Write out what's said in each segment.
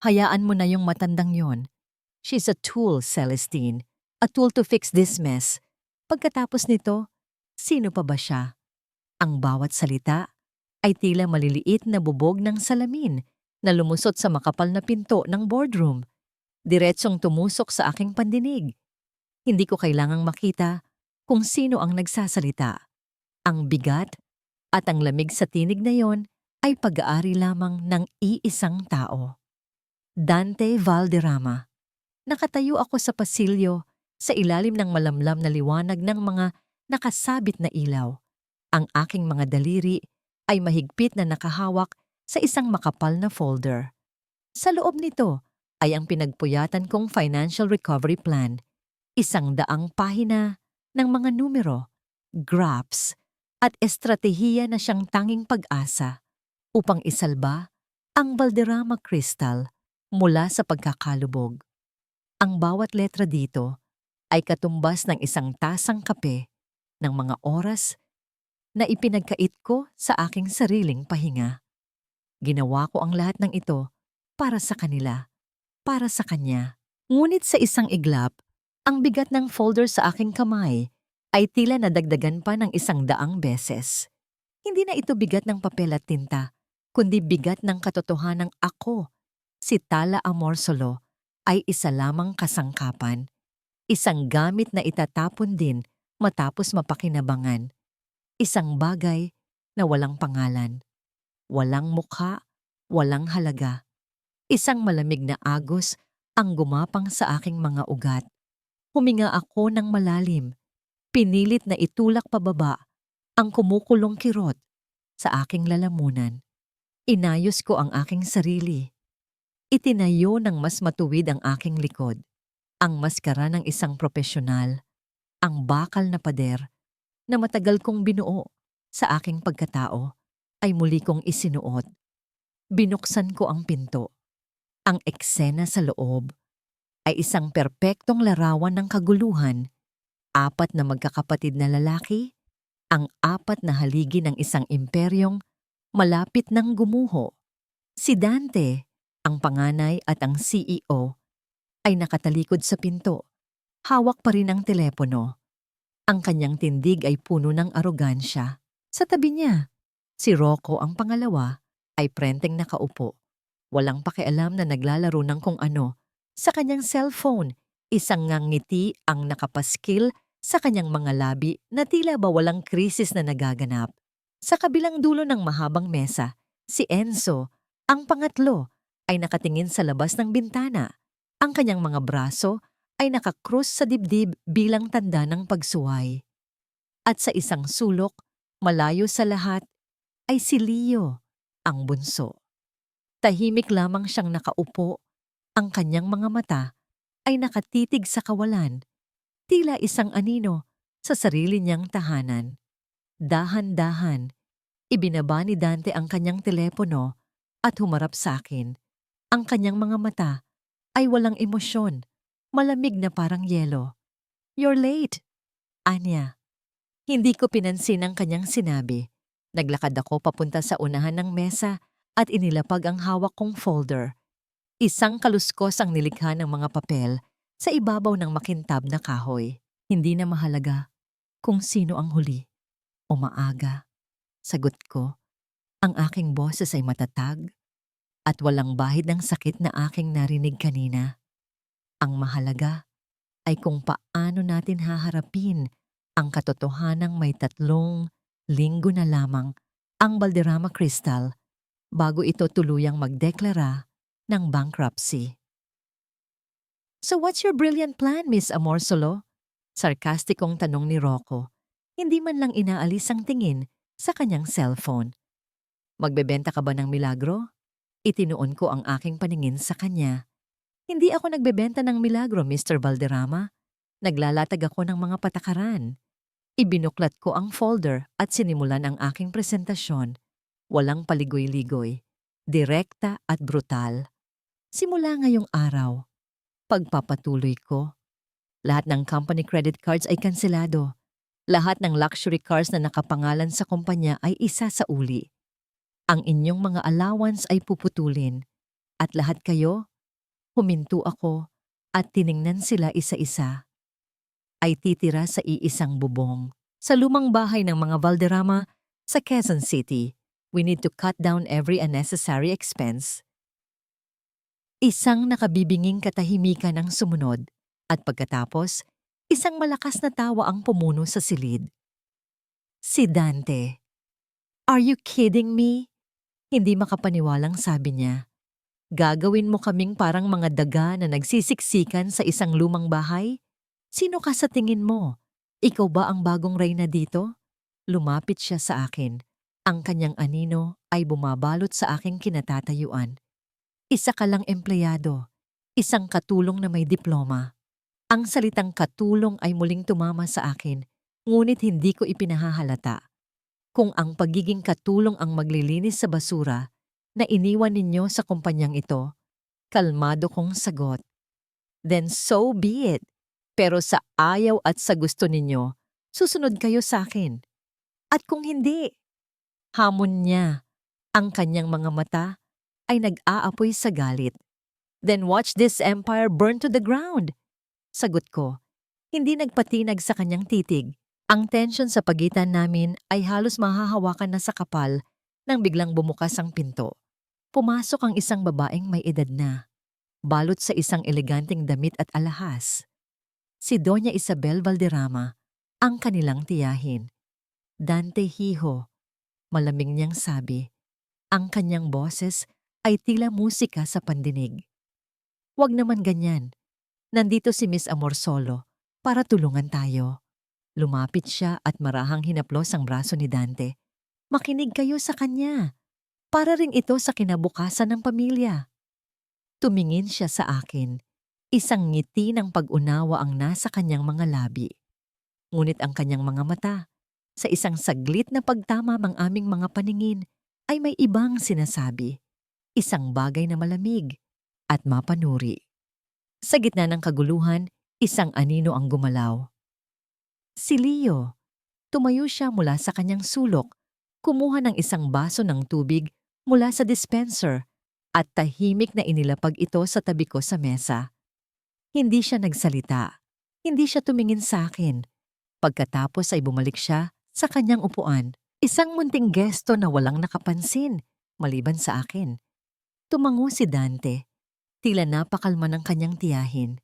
Hayaan mo na yung matandang yon. She's a tool, Celestine. A tool to fix this mess. Pagkatapos nito, sino pa ba siya? Ang bawat salita ay tila maliliit na bubog ng salamin na lumusot sa makapal na pinto ng boardroom. Diretsong tumusok sa aking pandinig. Hindi ko kailangang makita kung sino ang nagsasalita. Ang bigat at ang lamig sa tinig na yon ay pag-aari lamang ng iisang tao. Dante Valderrama. Nakatayo ako sa pasilyo sa ilalim ng malamlam na liwanag ng mga nakasabit na ilaw. Ang aking mga daliri ay mahigpit na nakahawak sa isang makapal na folder. Sa loob nito ay ang pinagpuyatan kong financial recovery plan. 100 pahina ng mga numero, graphs, at estratehiya na siyang tanging pag-asa upang isalba ang Valderrama Crystal mula sa pagkakalubog. Ang bawat letra dito ay katumbas ng isang tasang kape ng mga oras na ipinagkait ko sa aking sariling pahinga. Ginawa ko ang lahat ng ito para sa kanila, para sa kanya. Ngunit sa isang iglap, ang bigat ng folder sa aking kamay ay tila nadagdagan pa ng 100 beses. Hindi na ito bigat ng papel at tinta, kundi bigat ng katotohanang ako, si Tala Amorsolo, ay isa lamang kasangkapan. Isang gamit na itatapon din matapos mapakinabangan. Isang bagay na walang pangalan. Walang mukha, walang halaga. Isang malamig na agos ang gumapang sa aking mga ugat. Huminga ako ng malalim. Pinilit na itulak pababa ang kumukulong kirot sa aking lalamunan. Inayos ko ang aking sarili. Itinayo ng mas matuwid ang aking likod. Ang maskara ng isang propesyonal. Ang bakal na pader na matagal kong binuo sa aking pagkatao ay muli kong isinuot. Binuksan ko ang pinto. Ang eksena sa loob ay isang perpektong larawan ng kaguluhan. 4 na magkakapatid na lalaki, ang 4 na haligi ng isang imperyong malapit ng gumuho. Si Dante, ang panganay at ang CEO, ay nakatalikod sa pinto. Hawak pa rin ang telepono. Ang kanyang tindig ay puno ng arogansya. Sa tabi niya, si Rocco ang pangalawa ay prenteng nakaupo. Walang pakialam na naglalaro ng kung ano. Sa kanyang cellphone, isang ngiti ang nakapaskil sa kanyang mga labi na tila ba walang krisis na nagaganap. Sa kabilang dulo ng mahabang mesa, si Enzo, ang pangatlo, ay nakatingin sa labas ng bintana. Ang kanyang mga braso ay nakakrus sa dibdib bilang tanda ng pagsuway. At sa isang sulok, malayo sa lahat, ay si Leo, ang bunso. Tahimik lamang siyang nakaupo, ang kanyang mga mata ay nakatitig sa kawalan, tila isang anino sa sarili niyang tahanan. Dahan-dahan, ibinaba ni Dante ang kanyang telepono at humarap sa akin. Ang kanyang mga mata ay walang emosyon, malamig na parang yelo. "You're late," anya. Hindi ko pinansin ang kanyang sinabi. Naglakad ako papunta sa unahan ng mesa at inilapag ang hawak kong folder. Isang kaluskos ang nilikha ng mga papel sa ibabaw ng makintab na kahoy. Hindi na mahalaga kung sino ang huli o maaga. Sagot ko, ang aking boses ay matatag at walang bahid ng sakit na aking narinig kanina. Ang mahalaga ay kung paano natin haharapin ang katotohanang may 3 linggo na lamang ang Valderrama Crystal bago ito tuluyang magdeklara ng bankruptcy. "So what's your brilliant plan, Miss Amorsolo?" Sarkastikong tanong ni Rocco. Hindi man lang inaalis ang tingin sa kanyang cellphone. "Magbebenta ka ba ng milagro?" Itinuon ko ang aking paningin sa kanya. "Hindi ako nagbebenta ng milagro, Mr. Valderrama. Naglalatag ako ng mga patakaran." Ibinuklat ko ang folder at sinimulan ang aking presentasyon. Walang paligoy-ligoy, direkta at brutal. Simula ngayong araw, pagpapatuloy ko. Lahat ng company credit cards ay kanselado. Lahat ng luxury cars na nakapangalan sa kumpanya ay isa sa uli. Ang inyong mga allowance ay puputulin. At lahat kayo Huminto ako at tiningnan sila isa-isa. Ay titira sa iisang bubong. Sa lumang bahay ng mga Valderrama sa Quezon City, we need to cut down every unnecessary expense. Isang nakabibinging katahimikan ang sumunod at pagkatapos, isang malakas na tawa ang pumuno sa silid. Si Dante. Are you kidding me? Hindi makapaniwalang sabi niya. Gagawin mo kaming parang mga daga na nagsisiksikan sa isang lumang bahay? Sino ka sa tingin mo? Ikaw ba ang bagong reyna dito? Lumapit siya sa akin. Ang kanyang anino ay bumabalot sa aking kinatatayuan. Isa ka lang empleyado, isang katulong na may diploma. Ang salitang katulong ay muling tumama sa akin, ngunit hindi ko ipinahahalata. Kung ang pagiging katulong ang maglilinis sa basura na iniwan ninyo sa kumpanyang ito, kalmado kong sagot. Then so be it. Pero sa ayaw at sa gusto ninyo, susunod kayo sa akin. At kung hindi, hamon niya. Ang kanyang mga mata ay nag-aapoy sa galit. Then watch this empire burn to the ground. Sagot ko, hindi nagpatinag sa kanyang titig. Ang tensyon sa pagitan namin ay halos mahahawakan na sa kapal nang biglang bumukas ang pinto. Pumasok ang isang babaeng may edad na, balot sa isang eleganteng damit at alahas. Si Doña Isabel Valderrama, ang kanilang tiyahin. Dante hiho, malamig niyang sabi. Ang kanyang boses ay tila musika sa pandinig. Huwag naman ganyan. Nandito si Miss Amorsolo para tulungan tayo. Lumapit siya at marahang hinaplos ang braso ni Dante. Makinig kayo sa kanya. Para rin ito sa kinabukasan ng pamilya. Tumingin siya sa akin. Isang ngiti ng pag-unawa ang nasa kanyang mga labi. Ngunit ang kanyang mga mata, sa isang saglit na pagtama ng aming mga paningin, ay may ibang sinasabi. Isang bagay na malamig at mapanuri. Sa gitna ng kaguluhan, isang anino ang gumalaw. Si Leo. Tumayo siya mula sa kanyang sulok, kumuha ng isang baso ng tubig mula sa dispenser at tahimik na inilapag ito sa tabi ko sa mesa. Hindi siya nagsalita. Hindi siya tumingin sa akin. Pagkatapos ay bumalik siya sa kanyang upuan. Isang munting gesto na walang nakapansin, maliban sa akin. Tumango si Dante. Tila napakalma ng kanyang tiyahin.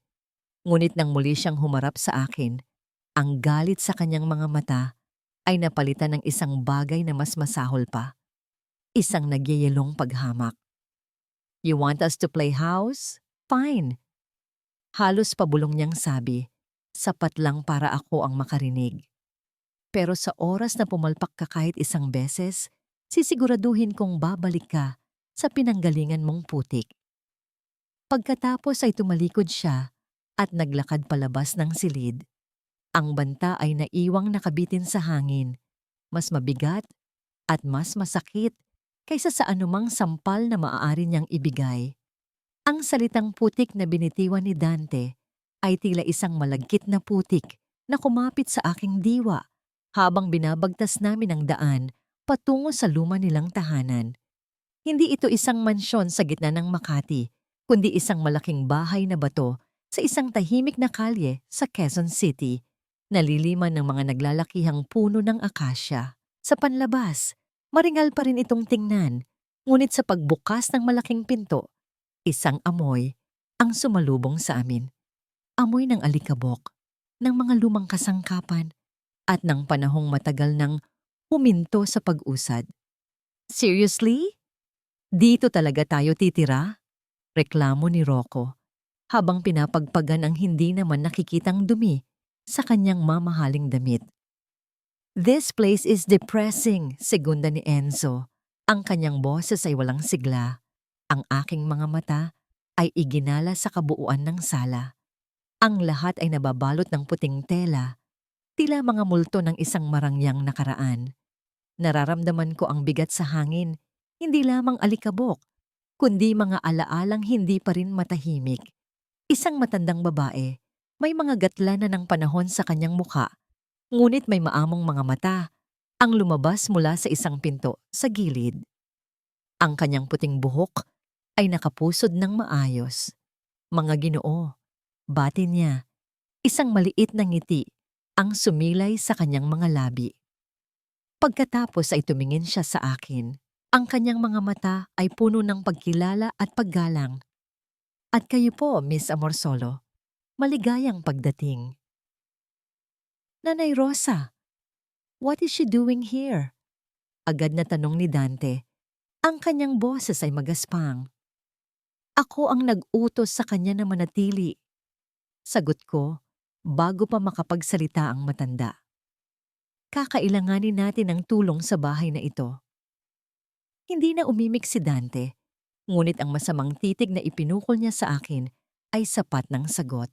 Ngunit nang muli siyang humarap sa akin, ang galit sa kanyang mga mata ay napalitan ng isang bagay na mas masahol pa. Isang nagyayelong paghamak. You want us to play house? Fine. Halos pabulong niyang sabi, sapat lang para ako ang makarinig. Pero sa oras na pumalpak ka kahit isang beses, sisiguraduhin kong babalik ka sa pinanggalingan mong putik. Pagkatapos ay tumalikod siya at naglakad palabas ng silid. Ang banta ay naiwang nakabitin sa hangin, mas mabigat at mas masakit kaysa sa anumang sampal na maaari niyang ibigay. Ang salitang putik na binitiwan ni Dante ay tila isang malagkit na putik na kumapit sa aking diwa habang binabagtas namin ang daan patungo sa luma nilang tahanan. Hindi ito isang mansyon sa gitna ng Makati, kundi isang malaking bahay na bato sa isang tahimik na kalye sa Quezon City, naliliman ng mga naglalakihang puno ng akasya. Sa panlabas, maringal pa rin itong tingnan, ngunit sa pagbukas ng malaking pinto, isang amoy ang sumalubong sa amin. Amoy ng alikabok, ng mga lumang kasangkapan, at ng panahong matagal nang huminto sa pag-usad. Seriously? Dito talaga tayo titira? Reklamo ni Rocco, habang pinapagpagan ang hindi naman nakikitang dumi sa kanyang mamahaling damit. This place is depressing, segunda ni Enzo. Ang kanyang boses ay walang sigla. Ang aking mga mata ay iginala sa kabuuan ng sala. Ang lahat ay nababalot ng puting tela, tila mga multo ng isang marangyang nakaraan. Nararamdaman ko ang bigat sa hangin, hindi lamang alikabok, kundi mga alaalang hindi pa rin matahimik. Isang matandang babae, may mga gatla na ng panahon sa kanyang muka, ngunit may maamong mga mata, ang lumabas mula sa isang pinto sa gilid. Ang kanyang puting buhok ay nakapusod ng maayos. Mga Ginoo, bati niya, isang maliit na ngiti ang sumilay sa kanyang mga labi. Pagkatapos ay tumingin siya sa akin. Ang kanyang mga mata ay puno ng pagkilala at paggalang. At kayo po, Miss Amorsolo, maligayang pagdating. Nanay Rosa, what is she doing here? Agad na tanong ni Dante. Ang kanyang boses ay magaspang. Ako ang nag-utos sa kanya na manatili. Sagot ko, bago pa makapagsalita ang matanda. Kakailanganin natin ng tulong sa bahay na ito. Hindi na umimik si Dante, ngunit ang masamang titig na ipinukol niya sa akin ay sapat ng sagot.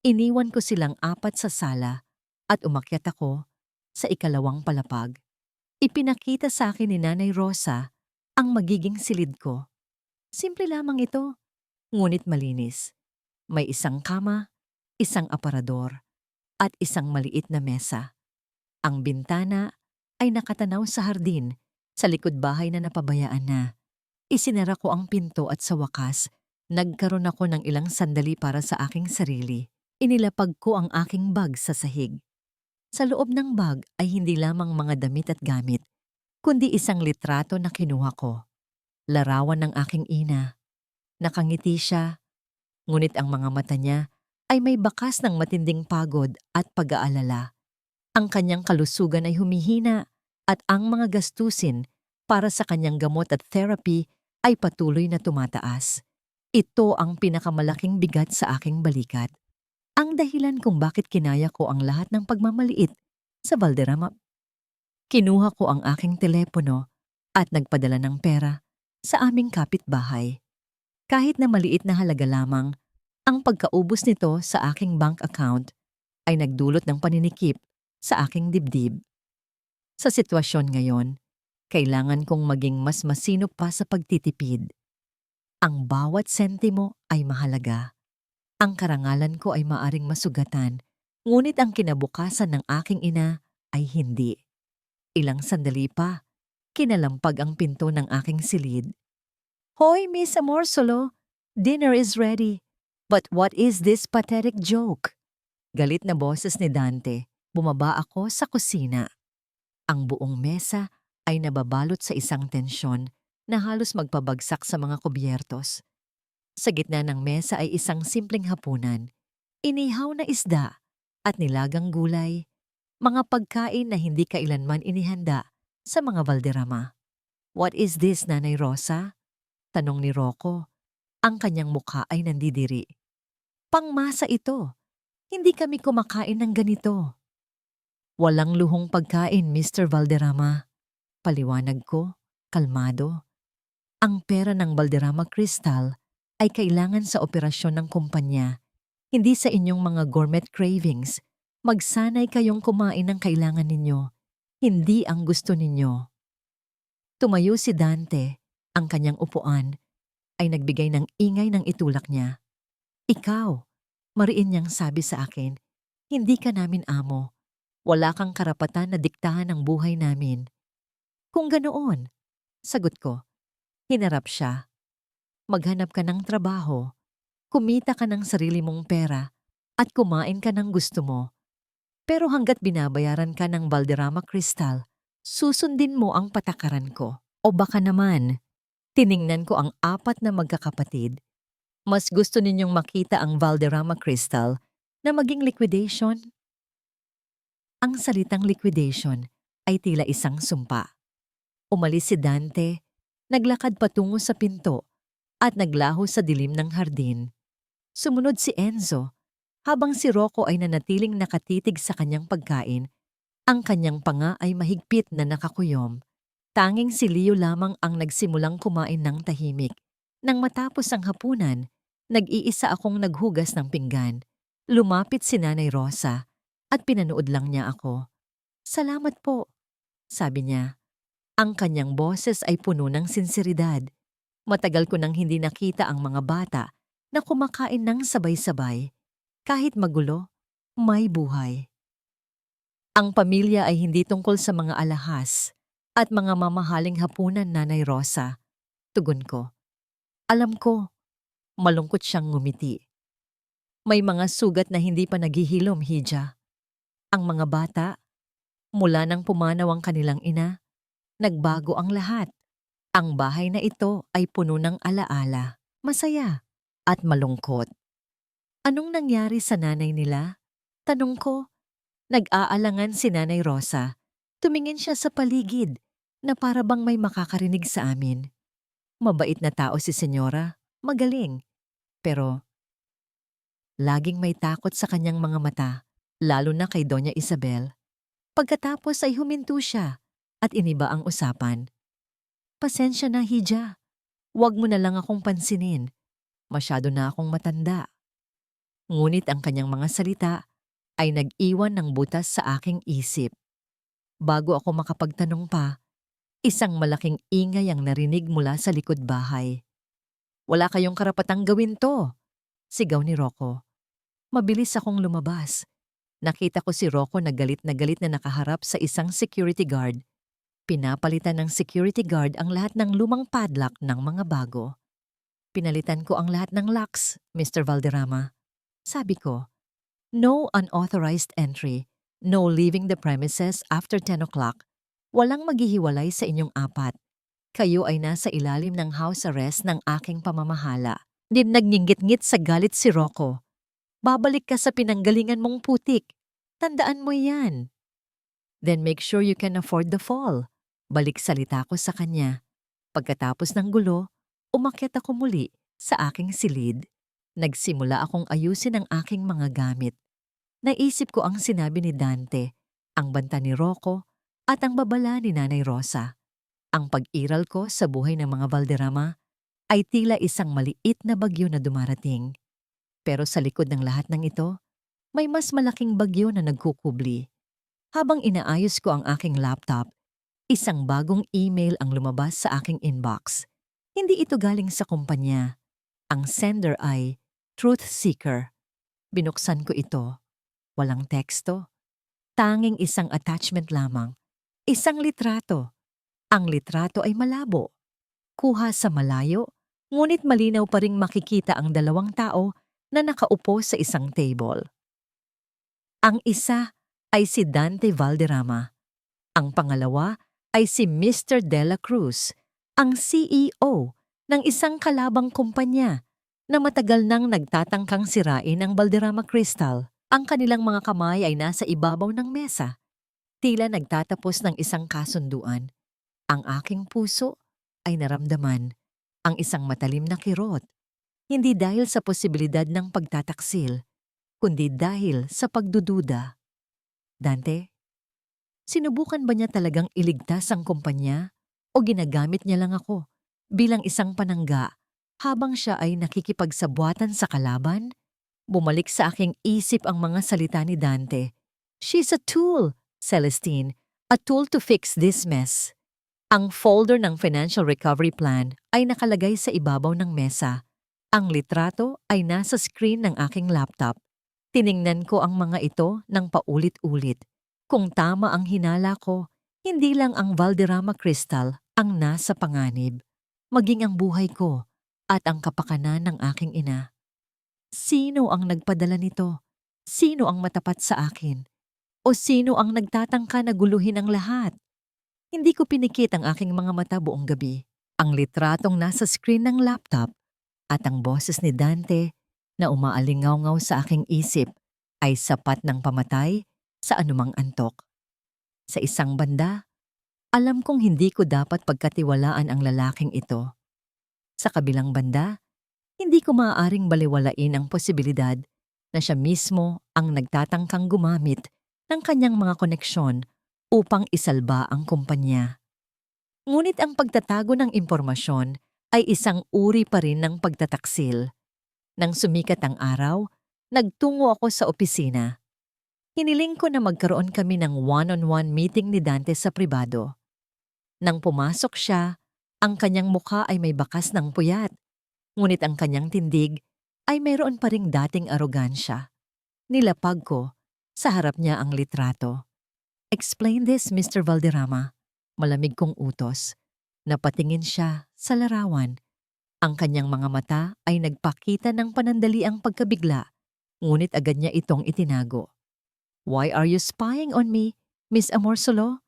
Iniwan ko silang apat sa sala at umakyat ako sa ikalawang palapag. Ipinakita sa akin ni Nanay Rosa ang magiging silid ko. Simple lamang ito, ngunit malinis. May isang kama, isang aparador, at isang maliit na mesa. Ang bintana ay nakatanaw sa hardin sa likod bahay na napabayaan na. Isinara ko ang pinto at sa wakas, nagkaroon ako ng ilang sandali para sa aking sarili. Inilapag ko ang aking bag sa sahig. Sa loob ng bag ay hindi lamang mga damit at gamit, kundi isang litrato na kinuha ko. Larawan ng aking ina. Nakangiti siya, ngunit ang mga mata niya ay may bakas ng matinding pagod at pag-aalala. Ang kanyang kalusugan ay humihina at ang mga gastusin para sa kanyang gamot at therapy ay patuloy na tumataas. Ito ang pinakamalaking bigat sa aking balikat. Ang dahilan kung bakit kinaya ko ang lahat ng pagmamaliit sa Valderrama. Kinuha ko ang aking telepono at nagpadala ng pera sa aming kapitbahay. Kahit na maliit na halaga lamang, ang pagkaubos nito sa aking bank account ay nagdulot ng paninikip sa aking dibdib. Sa sitwasyon ngayon, kailangan kong maging mas masinop pa sa pagtitipid. Ang bawat sentimo ay mahalaga. Ang karangalan ko ay maaring masugatan, ngunit ang kinabukasan ng aking ina ay hindi. Ilang sandali pa, kinalampag ang pinto ng aking silid. Hoy, Miss Amorsolo, dinner is ready. But what is this pathetic joke? Galit na boses ni Dante. Bumaba ako sa kusina. Ang buong mesa ay nababalot sa isang tensyon na halos magpabagsak sa mga kubyertos. Sa gitna ng mesa ay isang simpleng hapunan, inihaw na isda at nilagang gulay, mga pagkain na hindi kailanman inihanda sa mga Valderrama. What is this, Nanay Rosa? Tanong ni Rocco. Ang kanyang mukha ay nandidiri. Pangmasa ito. Hindi kami kumakain ng ganito. Walang luhong pagkain, Mr. Valderrama. Paliwanag ko, kalmado. Ang pera ng Valderrama Crystal ay kailangan sa operasyon ng kumpanya, hindi sa inyong mga gourmet cravings. Magsanay kayong kumain ng kailangan ninyo, hindi ang gusto ninyo. Tumayo si Dante, ang kanyang upuan, ay nagbigay ng ingay ng itulak niya. Ikaw, mariin niyang sabi sa akin, hindi ka namin amo. Wala kang karapatan na diktahan ang buhay namin. Kung ganoon, sagot ko, hinarap siya. Maghanap ka ng trabaho, kumita ka ng sarili mong pera, at kumain ka ng gusto mo. Pero hanggat binabayaran ka ng Valderrama Crystal, susundin mo ang patakaran ko. O baka naman, tiningnan ko ang apat na magkakapatid. Mas gusto ninyong makita ang Valderrama Crystal na maging liquidation? Ang salitang liquidation ay tila isang sumpa. Umalis si Dante, naglakad patungo sa pinto at naglaho sa dilim ng hardin. Sumunod si Enzo, habang si Rocco ay nanatiling nakatitig sa kanyang pagkain. Ang kanyang panga ay mahigpit na nakakuyom. Tanging si Leo lamang ang nagsimulang kumain ng tahimik. Nang matapos ang hapunan, nag-iisa akong naghugas ng pinggan. Lumapit si Nanay Rosa at pinanood lang niya ako. Salamat po, sabi niya. Ang kanyang boses ay puno ng sinseridad. Matagal ko nang hindi nakita ang mga bata na kumakain ng sabay-sabay. Kahit magulo, may buhay. Ang pamilya ay hindi tungkol sa mga alahas at mga mamahaling hapunan, Nanay Rosa. Tugon ko. Alam ko, Malungkot siyang ngumiti. May mga sugat na hindi pa naghihilom, Hija. Ang mga bata, mula nang pumanaw ang kanilang ina, nagbago ang lahat. Ang bahay na ito ay puno ng alaala, masaya, at malungkot. Anong nangyari sa nanay nila? Tanong ko. Nag-aalangan si Nanay Rosa. Tumingin siya sa paligid na para bang may makakarinig sa amin. Mabait na tao si Senyora, magaling. Pero laging may takot sa kanyang mga mata, lalo na kay Doña Isabel. Pagkatapos ay huminto siya at iniba ang usapan. Pasensya na, Hija. Huwag mo na lang akong pansinin. Masyado na akong matanda. Ngunit ang kanyang mga salita ay nag-iwan ng butas sa aking isip. Bago ako makapagtanong pa, isang malaking ingay ang narinig mula sa likod bahay. "Wala kayong karapatang gawin to!" Sigaw ni Rocco. Mabilis akong lumabas. Nakita ko si Rocco na galit na nakaharap sa isang security guard. Pinapalitan ng security guard ang lahat ng lumang padlock ng mga bago. "Pinalitan ko ang lahat ng locks, Mr. Valderrama." Sabi ko, "No unauthorized entry, no leaving the premises after 10 o'clock. Walang maghihiwalay sa inyong apat. Kayo ay nasa ilalim ng house arrest ng aking pamamahala." Nagningit-ngit sa galit si Rocco. "Babalik ka sa pinanggalingan mong putik. Tandaan mo yan." "Then make sure you can afford the fall." Balik salita ko sa kanya. Pagkatapos ng gulo, umakyat ako muli sa aking silid. Nagsimula akong ayusin ang aking mga gamit. Naisip ko ang sinabi ni Dante, ang banta ni Rocco, at ang babala ni Nanay Rosa. Ang pag-iral ko sa buhay ng mga Valderrama ay tila isang maliit na bagyo na dumarating. Pero sa likod ng lahat ng ito, may mas malaking bagyo na nagkukubli. Habang inaayos ko ang aking laptop, isang bagong email ang lumabas sa aking inbox. Hindi ito galing sa kumpanya. Ang sender ay Truth Seeker. Binuksan ko ito. Walang teksto. Tanging isang attachment lamang. Isang litrato. Ang litrato ay malabo. Kuha sa malayo, ngunit malinaw pa ring makikita ang dalawang tao na nakaupo sa isang table. Ang isa ay si Dante Valderrama. Ang pangalawa ay si Mr. De La Cruz, ang CEO ng isang kalabang kumpanya na matagal nang nagtatangkang sirain ang Valderrama Crystal. Ang kanilang mga kamay ay nasa ibabaw ng mesa. Tila nagtatapos ng isang kasunduan. Ang aking puso ay naramdaman ang isang matalim na kirot. Hindi dahil sa posibilidad ng pagtataksil, kundi dahil sa pagdududa. "Dante, sinubukan ba niya talagang iligtas ang kumpanya o ginagamit niya lang ako bilang isang panangga habang siya ay nakikipagsabwatan sa kalaban?" Bumalik sa aking isip ang mga salita ni Dante. "She's a tool, Celestine. A tool to fix this mess." Ang folder ng Financial Recovery Plan ay nakalagay sa ibabaw ng mesa. Ang litrato ay nasa screen ng aking laptop. Tiningnan ko ang mga ito ng paulit-ulit. Kung tama ang hinala ko, hindi lang ang Valderrama Crystal ang nasa panganib, maging ang buhay ko at ang kapakanan ng aking ina. Sino ang nagpadala nito? Sino ang matapat sa akin? O sino ang nagtatangka na guluhin ang lahat? Hindi ko pinikit ang aking mga mata buong gabi. Ang litratong nasa screen ng laptop at ang boses ni Dante na umaalingaw-ngaw sa aking isip ay sapat ng pamatay sa anumang antok. Sa isang banda, alam kong hindi ko dapat pagkatiwalaan ang lalaking ito. Sa kabilang banda, hindi ko maaaring baliwalain ang posibilidad na siya mismo ang nagtatangkang gumamit ng kanyang mga koneksyon upang isalba ang kumpanya. Ngunit ang pagtatago ng impormasyon ay isang uri pa rin ng pagtataksil. Nang sumikat ang araw, nagtungo ako sa opisina. Hiniling ko na magkaroon kami ng one-on-one meeting ni Dante sa pribado. Nang pumasok siya, ang kanyang mukha ay may bakas ng puyat. Ngunit ang kanyang tindig ay mayroon pa ring dating arogansya. Nilapag ko, sa harap niya ang litrato. "Explain this, Mr. Valderrama." Malamig kong utos. Napatingin siya sa larawan. Ang kanyang mga mata ay nagpakita ng panandaliang pagkabigla, ngunit agad niya itong itinago. "Why are you spying on me, Miss Amorsolo?"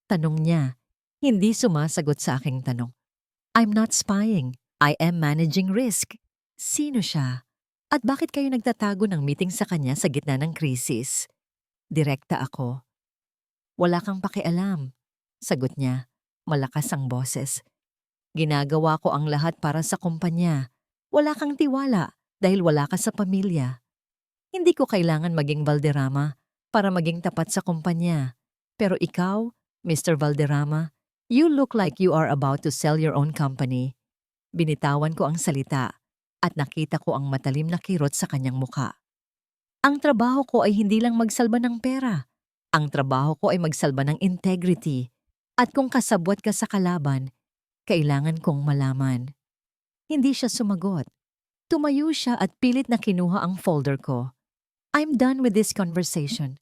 Tanong niya, hindi sumasagot sa aking tanong. "I'm not spying. I am managing risk." Sino siya? At bakit kayo nagtatago ng meeting sa kanya sa gitna ng krisis? Direkta ako. "Wala kang pakialam," sagot niya. Malakas ang boses. "Ginagawa ko ang lahat para sa kumpanya. Wala kang tiwala dahil wala ka sa pamilya. Hindi ko kailangan maging Valderrama para maging tapat sa kumpanya. Pero ikaw, Mr. Valderrama, you look like you are about to sell your own company." Binitawan ko ang salita at nakita ko ang matalim na kirot sa kanyang muka. Ang trabaho ko ay hindi lang magsalba ng pera. Ang trabaho ko ay magsalba ng integrity. At kung kasabwat ka sa kalaban, kailangan kong malaman. Hindi siya sumagot. Tumayo siya at pilit na kinuha ang folder ko. "I'm done with this conversation."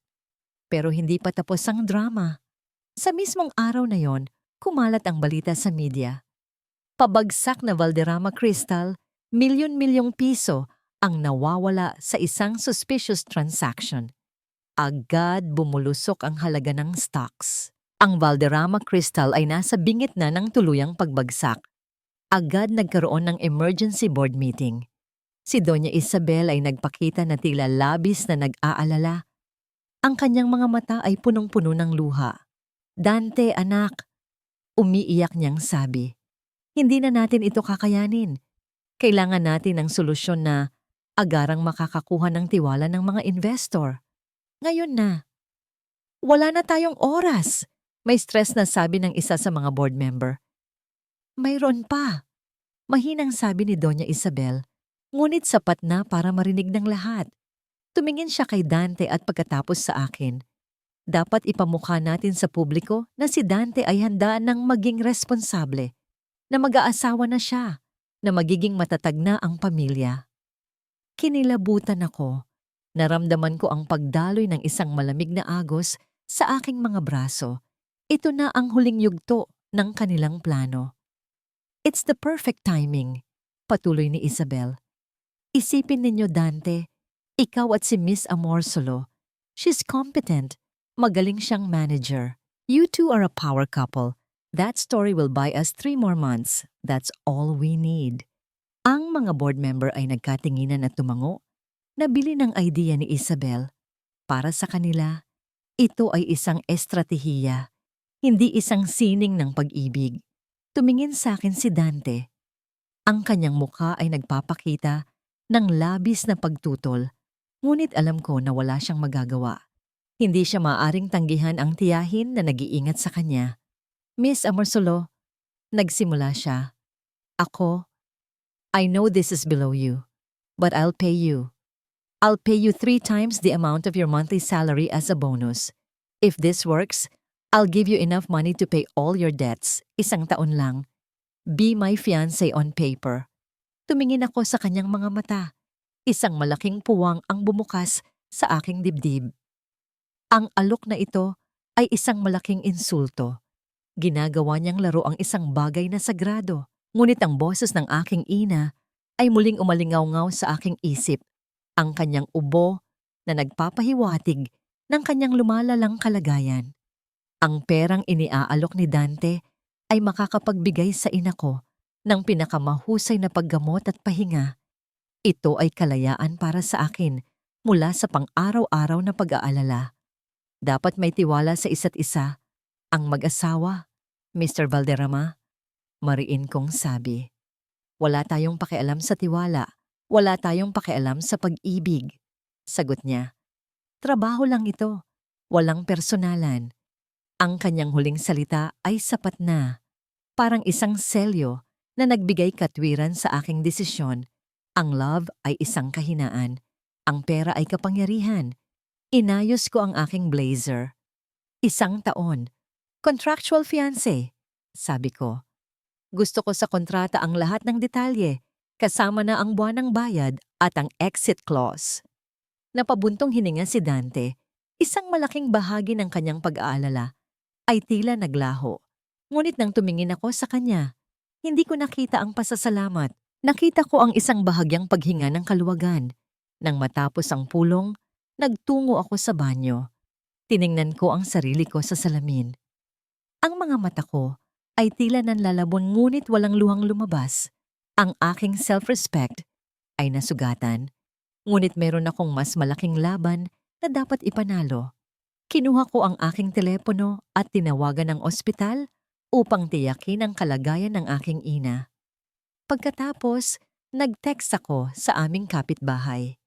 Pero hindi pa tapos ang drama. Sa mismong araw na yon, kumalat ang balita sa media. Pabagsak na Valderrama Crystal, milyon-milyong piso ang nawawala sa isang suspicious transaction. Agad bumulusok ang halaga ng stocks. Ang Valderrama Crystal ay nasa bingit na ng tuluyang pagbagsak. Agad nagkaroon ng emergency board meeting. Si Doña Isabel ay nagpakita na tila labis na nag-aalala. Ang kanyang mga mata ay punong-puno ng luha. "Dante, anak," umiiyak niyang sabi. "Hindi na natin ito kakayanin. Kailangan natin ng solusyon na agarang makakakuha ng tiwala ng mga investor. Ngayon na." "Wala na tayong oras," may stress na sabi ng isa sa mga board member. "Mayroon pa," mahinang sabi ni Doña Isabel, ngunit sapat na para marinig ng lahat. Tumingin siya kay Dante at pagkatapos sa akin. Dapat ipamukha natin sa publiko na si Dante ay handa ng maging responsable, na mag-aasawa na siya, na magiging matatag na ang pamilya. Kinilabutan ako. Naramdaman ko ang pagdaloy ng isang malamig na agos sa aking mga braso. Ito na ang huling yugto ng kanilang plano. "It's the perfect timing," patuloy ni Isabel. "Isipin ninyo, Dante, ikaw at si Miss Amorsolo. She's competent. Magaling siyang manager. You two are a power couple. That story will buy us 3 more months. That's all we need." Ang mga board member ay nagkatinginan at tumango. Nabili ng idea ni Isabel. Para sa kanila, ito ay isang estratehiya, hindi isang sining ng pag-ibig. Tumingin sa akin si Dante. Ang kanyang mukha ay nagpapakita ng labis na pagtutol, ngunit alam ko na wala siyang magagawa. Hindi siya maaaring tanggihan ang tiyahin na nag-iingat sa kanya. "Miss Amorsolo," nagsimula siya. I know this is below you, but I'll pay you. I'll pay you 3 times the amount of your monthly salary as a bonus. If this works, I'll give you enough money to pay all your debts. 1 taon lang. Be my fiancé on paper." Tumingin ako sa kanyang mga mata. Isang malaking puwang ang bumukas sa aking dibdib. Ang alok na ito ay isang malaking insulto. Ginagawa niyang laro ang isang bagay na sagrado. Ngunit ang boses ng aking ina ay muling umalingaw-ngaw sa aking isip. Ang kanyang ubo na nagpapahiwatig ng kanyang lumalalang kalagayan. Ang perang iniaalok ni Dante ay makakapagbigay sa ina ko ng pinakamahusay na paggamot at pahinga. Ito ay kalayaan para sa akin mula sa pang-araw-araw na pag-aalala. Dapat may tiwala sa isa't isa, ang mag-asawa, Mr. Valderrama. Mariin kong sabi. "Wala tayong pakialam sa tiwala. Wala tayong pakialam sa pag-ibig." Sagot niya. "Trabaho lang ito. Walang personalan." Ang kanyang huling salita ay sapat na. Parang isang selyo na nagbigay katwiran sa aking desisyon. Ang love ay isang kahinaan. Ang pera ay kapangyarihan. Inayos ko ang aking blazer. 1 taon. Contractual fiancé, sabi ko. Gusto ko sa kontrata ang lahat ng detalye, kasama na ang buwanang bayad at ang exit clause. Napabuntong hininga si Dante. Isang malaking bahagi ng kanyang pag-aalala ay tila naglaho. Ngunit nang tumingin ako sa kanya, hindi ko nakita ang pasasalamat. Nakita ko ang isang bahagyang paghinga ng kaluwagan. Nang matapos ang pulong, nagtungo ako sa banyo. Tiningnan ko ang sarili ko sa salamin. Ang mga mata ko ay tila nanlalabon ngunit walang luhang lumabas. Ang aking self-respect ay nasugatan, ngunit meron akong mas malaking laban na dapat ipanalo. Kinuha ko ang aking telepono at tinawagan ang ospital upang tiyakin ang kalagayan ng aking ina. Pagkatapos, nag-text ako sa aming kapitbahay.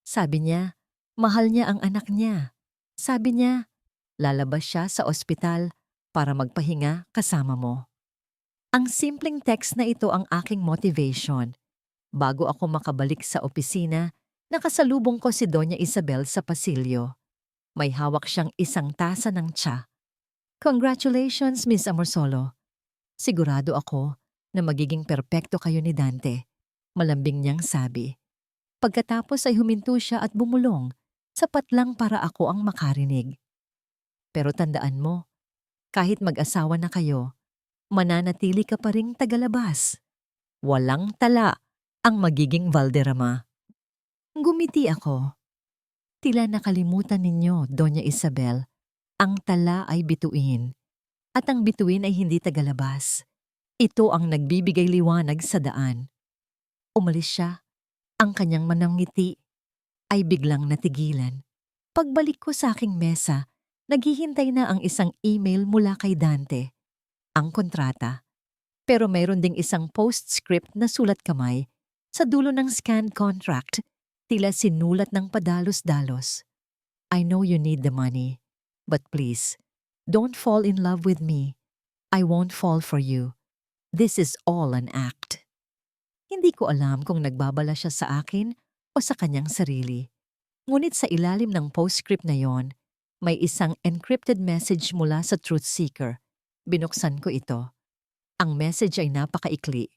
Sabi niya, mahal niya ang anak niya. Sabi niya, lalabas siya sa ospital para magpahinga kasama mo. Ang simpleng text na ito ang aking motivation. Bago ako makabalik sa opisina, nakasalubong ko si Doña Isabel sa pasilyo. May hawak siyang isang tasa ng tsa. Congratulations, Miss Amorsolo. Sigurado ako na magiging perpekto kayo ni Dante. Malambing niyang sabi. Pagkatapos ay huminto siya at bumulong, sapat lang para ako ang makarinig. Pero tandaan mo, kahit mag-asawa na kayo, mananatili ka pa ring tagalabas. Walang tala ang magiging Valderrama. Gumiti ako. Tila nakalimutan ninyo, Doña Isabel, ang tala ay bituin. At ang bituin ay hindi tagalabas. Ito ang nagbibigay liwanag sa daan. Umalis siya. Ang kanyang manangiti ay biglang natigilan. Pagbalik ko sa aking mesa, naghihintay na ang isang email mula kay Dante. Ang kontrata. Pero mayroon ding isang postscript na sulat kamay. Sa dulo ng scanned contract, tila sinulat ng padalos-dalos. I know you need the money, but please, don't fall in love with me. I won't fall for you. This is all an act. Hindi ko alam kung nagbabala siya sa akin o sa kanyang sarili. Ngunit sa ilalim ng postscript na yon, may isang encrypted message mula sa truth seeker. Binuksan ko ito. Ang message ay napakaikli.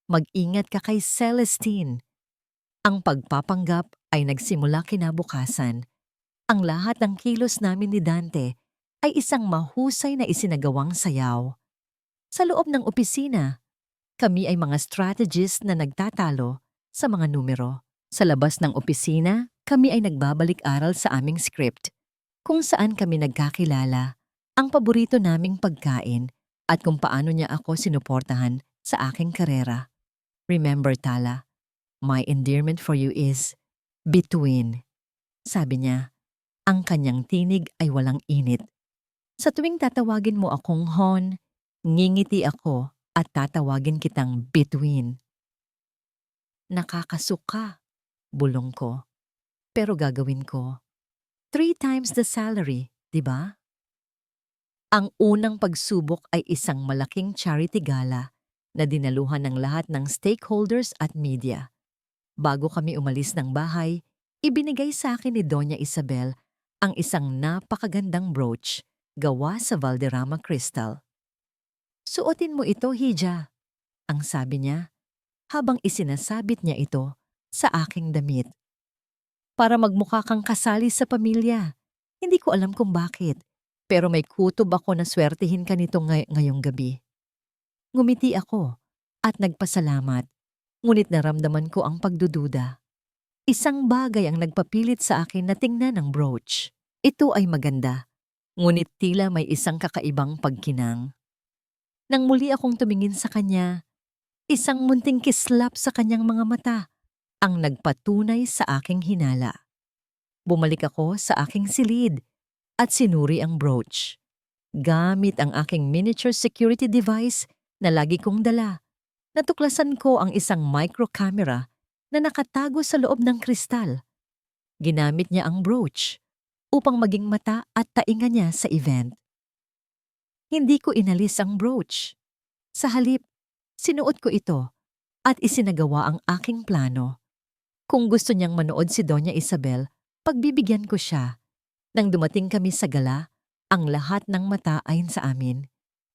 Mag-ingat ka kay Celestine. Ang pagpapanggap ay nagsimula kinabukasan. Ang lahat ng kilos namin ni Dante ay isang mahusay na isinagawang sayaw. Sa loob ng opisina, kami ay mga strategist na nagtatalo sa mga numero. Sa labas ng opisina, kami ay nagbabalik-aral sa aming script, kung saan kami nagkakilala, ang paborito naming pagkain at kung paano niya ako sinuportahan sa aking karera. Remember, Tala, my endearment for you is between. Sabi niya, ang kanyang tinig ay walang init. Sa tuwing tatawagin mo akong Hon, ngingiti ako at tatawagin kitang between. Nakakasuka, bulong ko. Pero gagawin ko. 3 times the salary, di ba? Ang unang pagsubok ay isang malaking charity gala na dinaluhan ng lahat ng stakeholders at media. Bago kami umalis ng bahay, ibinigay sa akin ni Doña Isabel ang isang napakagandang brooch gawa sa Valderrama crystal. Suotin mo ito, Hija, ang sabi niya, habang isinasabit niya ito sa aking damit. Para magmukha kang kasali sa pamilya. Hindi ko alam kung bakit, pero may kutob ako na swertihin ka nito ngayong gabi. Ngumiti ako at nagpasalamat, ngunit naramdaman ko ang pagdududa. Isang bagay ang nagpapilit sa akin na tingnan ang brooch. Ito ay maganda, ngunit tila may isang kakaibang pagkinang. Nang muli akong tumingin sa kanya, isang munting kislap sa kanyang mga mata ang nagpatunay sa aking hinala. Bumalik ako sa aking silid at sinuri ang brooch. Gamit ang aking miniature security device na lagi kong dala, natuklasan ko ang isang micro camera na nakatago sa loob ng kristal. Ginamit niya ang brooch upang maging mata at tainga niya sa event. Hindi ko inalis ang brooch. Sa halip, sinuot ko ito at isinagawa ang aking plano. Kung gusto niyang manood si Doña Isabel, pagbibigyan ko siya. Nang dumating kami sa gala, ang lahat ng mata ayon sa amin.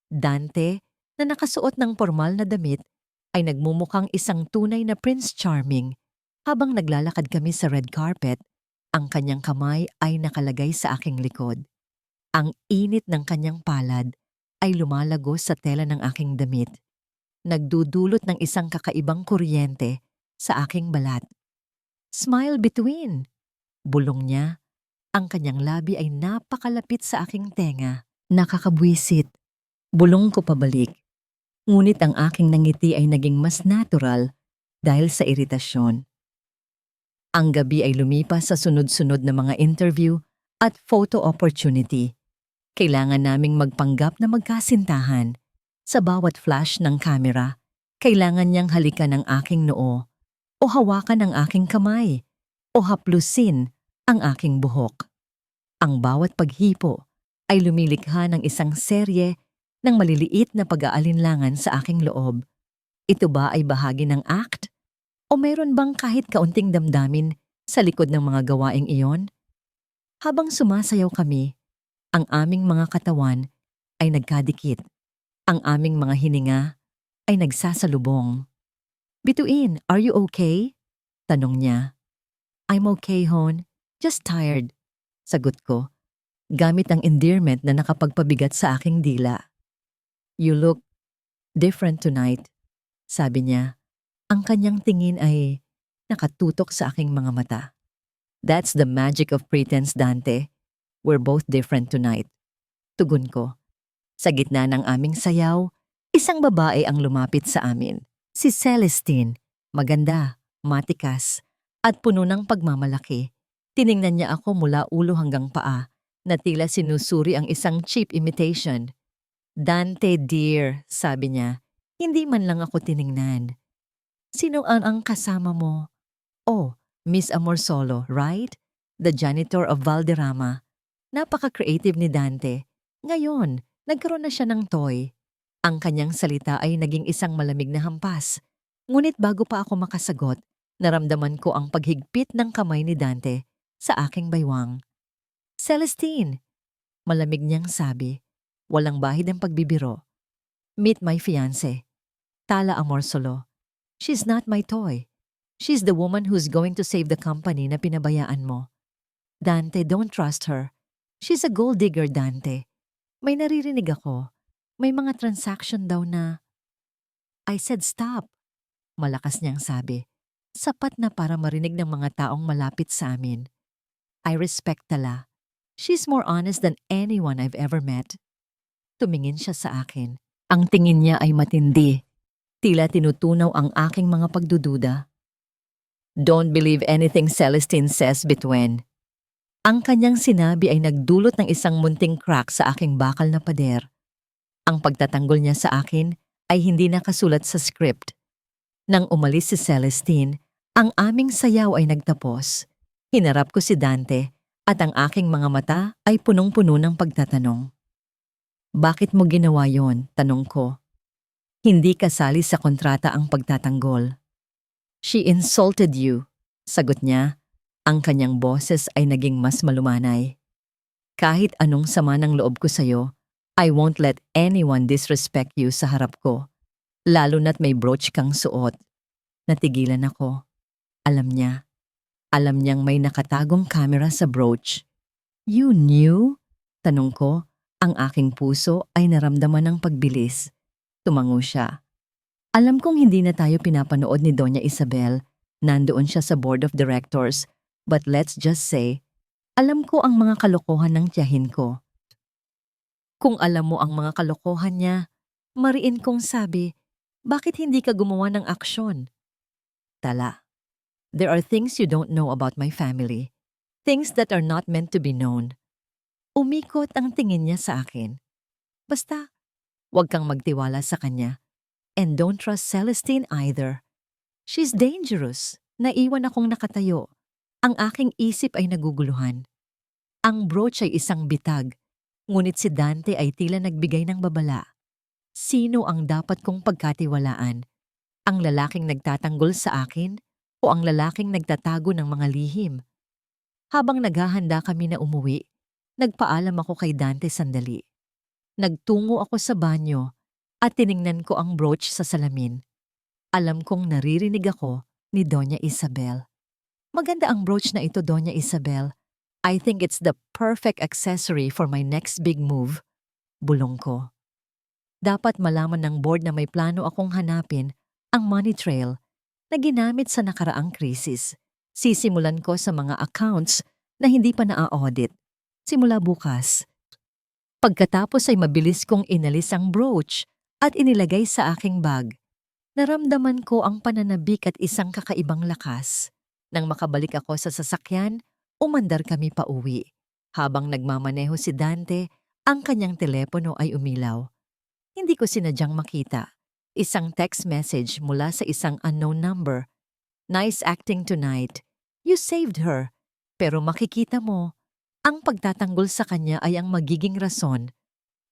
Dante, na nakasuot ng formal na damit, ay nagmumukhang isang tunay na Prince Charming. Habang naglalakad kami sa red carpet, ang kanyang kamay ay nakalagay sa aking likod. Ang init ng kanyang palad ay lumalago sa tela ng aking damit. nagdudulot ng isang kakaibang kuryente sa aking balat. Smile between. Bulong niya. Ang kanyang labi ay napakalapit sa aking tenga. Nakakabwisit. Bulong ko pabalik. Ngunit ang aking nangiti ay naging mas natural dahil sa iritasyon. Ang gabi ay lumipas sa sunod-sunod na mga interview at photo opportunity. Kailangan naming magpanggap na magkasintahan. Sa bawat flash ng camera, kailangan niyang halikan ang aking noo, o hawakan ang aking kamay, o haplusin ang aking buhok. Ang bawat paghipo ay lumilikha ng isang serye ng maliliit na pag-aalinlangan sa aking loob. Ito ba ay bahagi ng act? O mayroon bang kahit kaunting damdamin sa likod ng mga gawaing iyon? Habang sumasayaw kami, ang aming mga katawan ay nagkadikit. Ang aming mga hininga ay nagsasalubong. Bituin, are you okay? Tanong niya. I'm okay, hon. Just tired. Sagot ko, gamit ang endearment na nakapagpabigat sa aking dila. You look different tonight, sabi niya. Ang kanyang tingin ay nakatutok sa aking mga mata. That's the magic of pretense, Dante. We're both different tonight. Tugon ko. Sa gitna ng aming sayaw, isang babae ang lumapit sa amin. Si Celestine, maganda, matikas, at puno ng pagmamalaki. Tiningnan niya ako mula ulo hanggang paa, na tila sinusuri ang isang cheap imitation. Dante dear, sabi niya, hindi man lang ako tiningnan. Sino ang kasama mo? Oh, Miss Amorsolo, right? The janitor of Valderrama. Napaka-creative ni Dante. Ngayon, nagkaroon na siya ng toy. Ang kanyang salita ay naging isang malamig na hampas. Ngunit bago pa ako makasagot, naramdaman ko ang paghigpit ng kamay ni Dante sa aking baywang. Celestine, malamig niyang sabi, walang bahid ang pagbibiro. Meet my fiancé, Tala Amorsolo. She's not my toy. She's the woman who's going to save the company na pinabayaan mo. Dante, don't trust her. She's a gold digger, Dante. May naririnig ako. May mga transaction daw na... I said stop. Malakas niyang sabi. Sapat na para marinig ng mga taong malapit sa amin. I respect Tala. She's more honest than anyone I've ever met. Tumingin siya sa akin. Ang tingin niya ay matindi. Tila tinutunaw ang aking mga pagdududa. Don't believe anything Celestine says, Bitwen. Ang kanyang sinabi ay nagdulot ng isang munting crack sa aking bakal na pader. Ang pagtatanggol niya sa akin ay hindi nakasulat sa script. Nang umalis si Celestine, ang aming sayaw ay nagtapos. Hinarap ko si Dante at ang aking mga mata ay punong-puno ng pagtatanong. Bakit mo ginawa yon? Tanong ko. Hindi kasali sa kontrata ang pagtatanggol. She insulted you, sagot niya. Ang kanyang boses ay naging mas malumanay. Kahit anong sama ng loob ko sa'yo, I won't let anyone disrespect you sa harap ko, lalo na't may brooch kang suot. Natigilan ako. Alam niya. Alam niyang may nakatagong camera sa brooch. You knew? Tanong ko. Ang aking puso ay naramdaman ng pagbilis. Tumango siya. Alam kong hindi na tayo pinapanood ni Doña Isabel. Nandoon siya sa board of directors. But let's just say, alam ko ang mga kalokohan ng tiyahin ko. Kung alam mo ang mga kalokohan niya, mariin kong sabi, bakit hindi ka gumawa ng aksyon? Tala, there are things you don't know about my family. Things that are not meant to be known. Umikot ang tingin niya sa akin. Basta, huwag kang magtiwala sa kanya. And don't trust Celestine either. She's dangerous. Naiwan akong nakatayo. Ang aking isip ay naguguluhan. Ang brooch ay isang bitag, ngunit si Dante ay tila nagbigay ng babala. Sino ang dapat kong pagkatiwalaan? Ang lalaking nagtatanggol sa akin o ang lalaking nagtatago ng mga lihim? Habang naghahanda kami na umuwi, nagpaalam ako kay Dante sandali. Nagtungo ako sa banyo at tiningnan ko ang brooch sa salamin. Alam kong naririnig ako ni Doña Isabel. Maganda ang brooch na ito, Doña Isabel. I think it's the perfect accessory for my next big move. Bulong ko. Dapat malaman ng board na may plano akong hanapin ang money trail na ginamit sa nakaraang krisis. Sisimulan ko sa mga accounts na hindi pa naa-audit. Simula bukas. Pagkatapos ay mabilis kong inalis ang brooch at inilagay sa aking bag. Naramdaman ko ang pananabik at isang kakaibang lakas. Nang makabalik ako sa sasakyan, umandar kami pauwi. Habang nagmamaneho si Dante, ang kanyang telepono ay umilaw. Hindi ko sinadyang makita. Isang text message mula sa isang unknown number. Nice acting tonight. You saved her. Pero makikita mo, ang pagtatanggol sa kanya ay ang magiging rason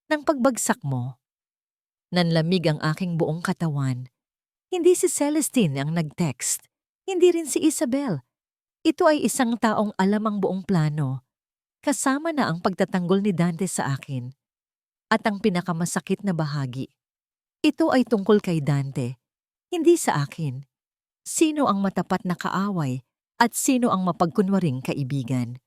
ng pagbagsak mo. Nanlamig ang aking buong katawan. Hindi si Celestine ang nag-text. Hindi rin si Isabel. Ito ay isang taong alam ang buong plano. Kasama na ang pagtatanggol ni Dante sa akin. At ang pinakamasakit na bahagi. Ito ay tungkol kay Dante, hindi sa akin. Sino ang matapat na kaaway at sino ang mapagkunwaring kaibigan?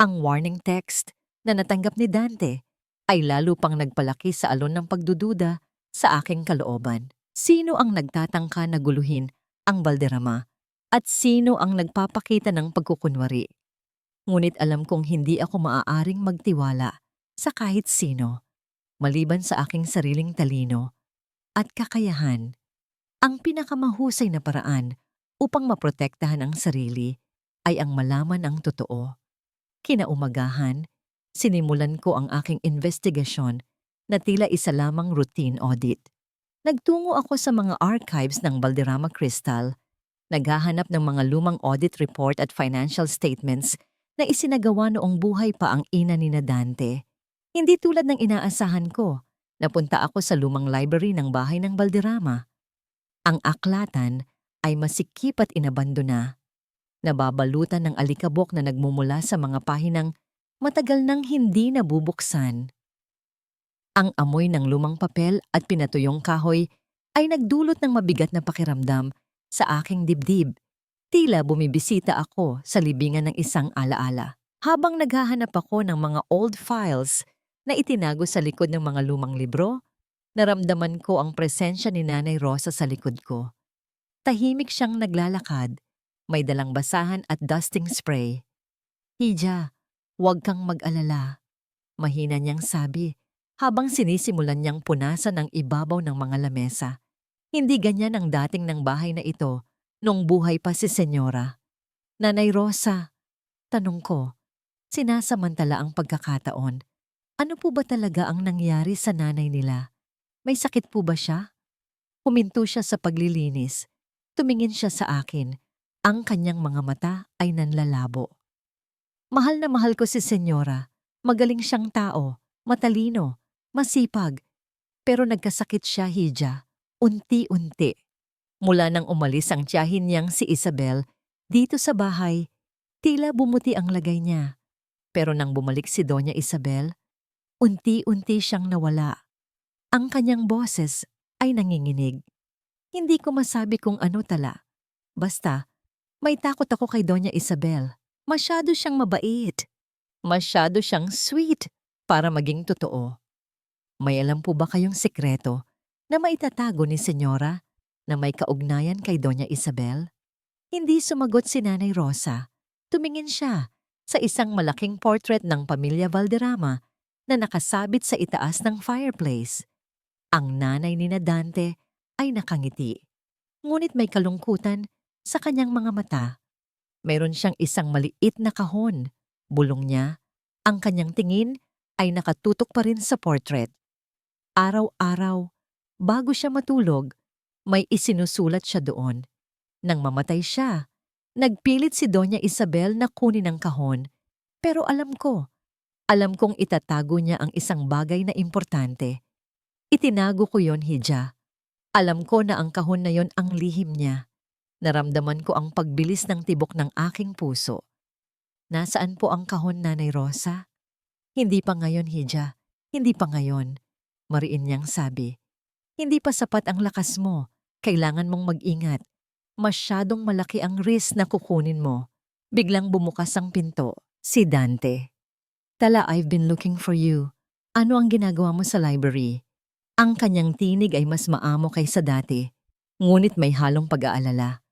Ang warning text na natanggap ni Dante ay lalo pang nagpalaki sa alon ng pagdududa sa aking kalooban. Sino ang nagtatangka na guluhin ang Valderrama at sino ang nagpapakita ng pagkukunwari? Ngunit alam kong hindi ako maaaring magtiwala sa kahit sino. Maliban sa aking sariling talino at kakayahan, ang pinakamahusay na paraan upang maprotektahan ang sarili ay ang malaman ang totoo. Kinaumagahan, sinimulan ko ang aking investigasyon na tila isa lamang routine audit. Nagtungo ako sa mga archives ng Valderrama Crystal, naghahanap ng mga lumang audit report at financial statements na isinagawa noong buhay pa ang ina ni Dante. Hindi tulad ng inaasahan ko, napunta ako sa lumang library ng bahay ng Valderrama. Ang aklatan ay masikip at inabandona. Nababalutan ng alikabok na nagmumula sa mga pahinang matagal nang hindi nabubuksan. Ang amoy ng lumang papel at pinatuyong kahoy ay nagdulot ng mabigat na pakiramdam sa aking dibdib. Tila bumibisita ako sa libingan ng isang alaala. Habang naghahanap ako ng mga old files na itinago sa likod ng mga lumang libro, naramdaman ko ang presensya ni Nanay Rosa sa likod ko. Tahimik siyang naglalakad, may dalang basahan at dusting spray. "Hija, huwag kang mag-alala," mahina niyang sabi habang sinisimulan niyang punasan ang ibabaw ng mga lamesa. Hindi ganyan ang dating ng bahay na ito nung buhay pa si Senyora. "Nanay Rosa," tanong ko, sinasamantala ang pagkakataon. Ano po ba talaga ang nangyari sa nanay nila? May sakit po ba siya? Huminto siya sa paglilinis. Tumingin siya sa akin. Ang kanyang mga mata ay nanlalabo. Mahal na mahal ko si Senyora. Magaling siyang tao, matalino, masipag. Pero nagkasakit siya, Hija. Unti-unti. Mula nang umalis ang tiyahin niyang si Isabel, dito sa bahay, tila bumuti ang lagay niya. Pero nang bumalik si Doña Isabel, unti-unti siyang nawala. Ang kanyang boses ay nanginginig. Hindi ko masabi kung ano tala. Basta, may takot ako kay Doña Isabel. Masyado siyang mabait. Masyado siyang sweet para maging totoo. May alam po ba kayong sekreto na maitatago ni Senyora na may kaugnayan kay Doña Isabel? Hindi sumagot si Nanay Rosa. Tumingin siya sa isang malaking portrait ng pamilya Valderrama na nakasabit sa itaas ng fireplace. Ang nanay ni Dante ay nakangiti. Ngunit may kalungkutan sa kanyang mga mata. Mayroon siyang isang maliit na kahon. Bulong niya, ang kanyang tingin ay nakatutok pa rin sa portrait. Araw-araw, bago siya matulog, may isinusulat siya doon. Nang mamatay siya, nagpilit si Doña Isabel na kunin ang kahon. Pero alam kong itatago niya ang isang bagay na importante. Itinago ko yon, Hija. Alam ko na ang kahon na yon ang lihim niya. Naramdaman ko ang pagbilis ng tibok ng aking puso. Nasaan po ang kahon, Nanay Rosa? Hindi pa ngayon, Hija. Hindi pa ngayon. Mariin niyang sabi. Hindi pa sapat ang lakas mo. Kailangan mong mag-ingat. Masyadong malaki ang risk na kukunin mo. Biglang bumukas ang pinto. Si Dante. Tala, I've been looking for you. Ano ang ginagawa mo sa library? Ang kanyang tinig ay mas maamo kaysa dati, ngunit may halong pag-aalala.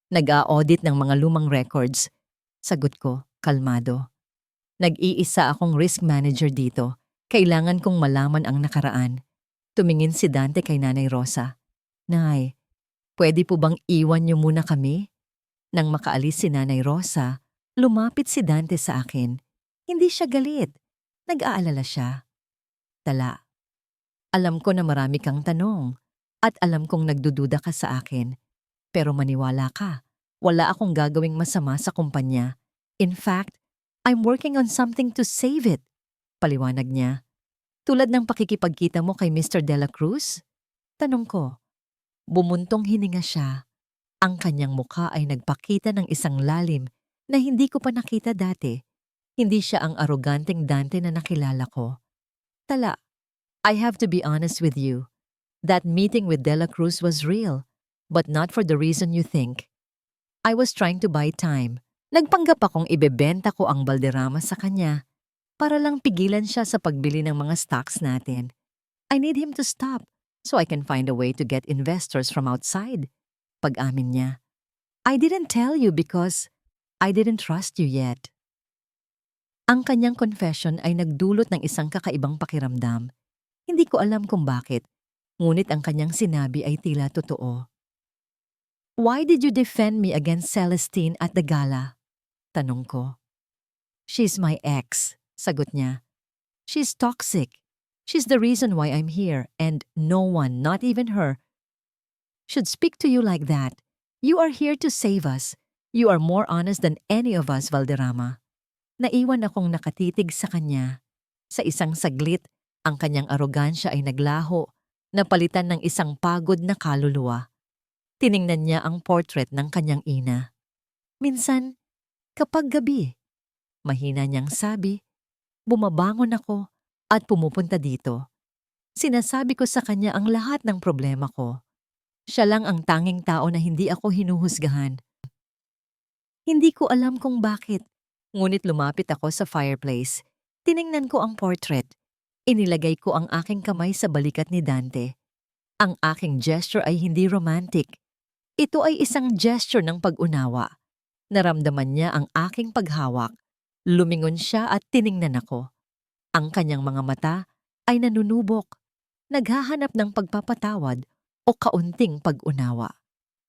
Nag-a-audit ng mga lumang records. Sagot ko, kalmado. Nag-iisa akong risk manager dito. Kailangan kong malaman ang nakaraan. Tumingin si Dante kay Nanay Rosa. Nay, pwede po bang iwan niyo muna kami? Nang makaalis si Nanay Rosa, lumapit si Dante sa akin. Hindi siya galit. Nag-aalala siya. Tala, alam ko na marami kang tanong at alam kong nagdududa ka sa akin. Pero maniwala ka, wala akong gagawing masama sa kumpanya. In fact, I'm working on something to save it. Paliwanag niya. Tulad ng pakikipagkita mo kay Mr. De La Cruz? Tanong ko. Bumuntong hininga siya. Ang kanyang mukha ay nagpakita ng isang lalim na hindi ko pa nakita dati. Hindi siya ang aroganteng Dante na nakilala ko. Tala, I have to be honest with you. That meeting with De La Cruz was real, but not for the reason you think. I was trying to buy time. Nagpanggap akong ibebenta ko ang Valderrama sa kanya para lang pigilan siya sa pagbili ng mga stocks natin. I need him to stop so I can find a way to get investors from outside. Pag-amin niya, I didn't tell you because I didn't trust you yet. Ang kanyang confession ay nagdulot ng isang kakaibang pakiramdam. Hindi ko alam kung bakit, ngunit ang kanyang sinabi ay tila totoo. Why did you defend me against Celestine at the gala? Tanong ko. She's my ex, sagot niya. She's toxic. She's the reason why I'm here and no one, not even her, should speak to you like that. You are here to save us. You are more honest than any of us, Valderrama. Naiwan akong nakatitig sa kanya. Sa isang saglit, ang kanyang arogansya ay naglaho, napalitan ng isang pagod na kaluluwa. Tiningnan niya ang portrait ng kanyang ina. Minsan, kapag gabi, mahina niyang sabi, bumabangon ako at pumupunta dito. Sinasabi ko sa kanya ang lahat ng problema ko. Siya lang ang tanging tao na hindi ako hinuhusgahan. Hindi ko alam kung bakit, ngunit lumapit ako sa fireplace. Tiningnan ko ang portrait. Inilagay ko ang aking kamay sa balikat ni Dante. Ang aking gesture ay hindi romantic. Ito ay isang gesture ng pag-unawa. Naramdaman niya ang aking paghawak. Lumingon siya at tiningnan ako. Ang kanyang mga mata ay nanunubok, naghahanap ng pagpapatawad o kaunting pag-unawa.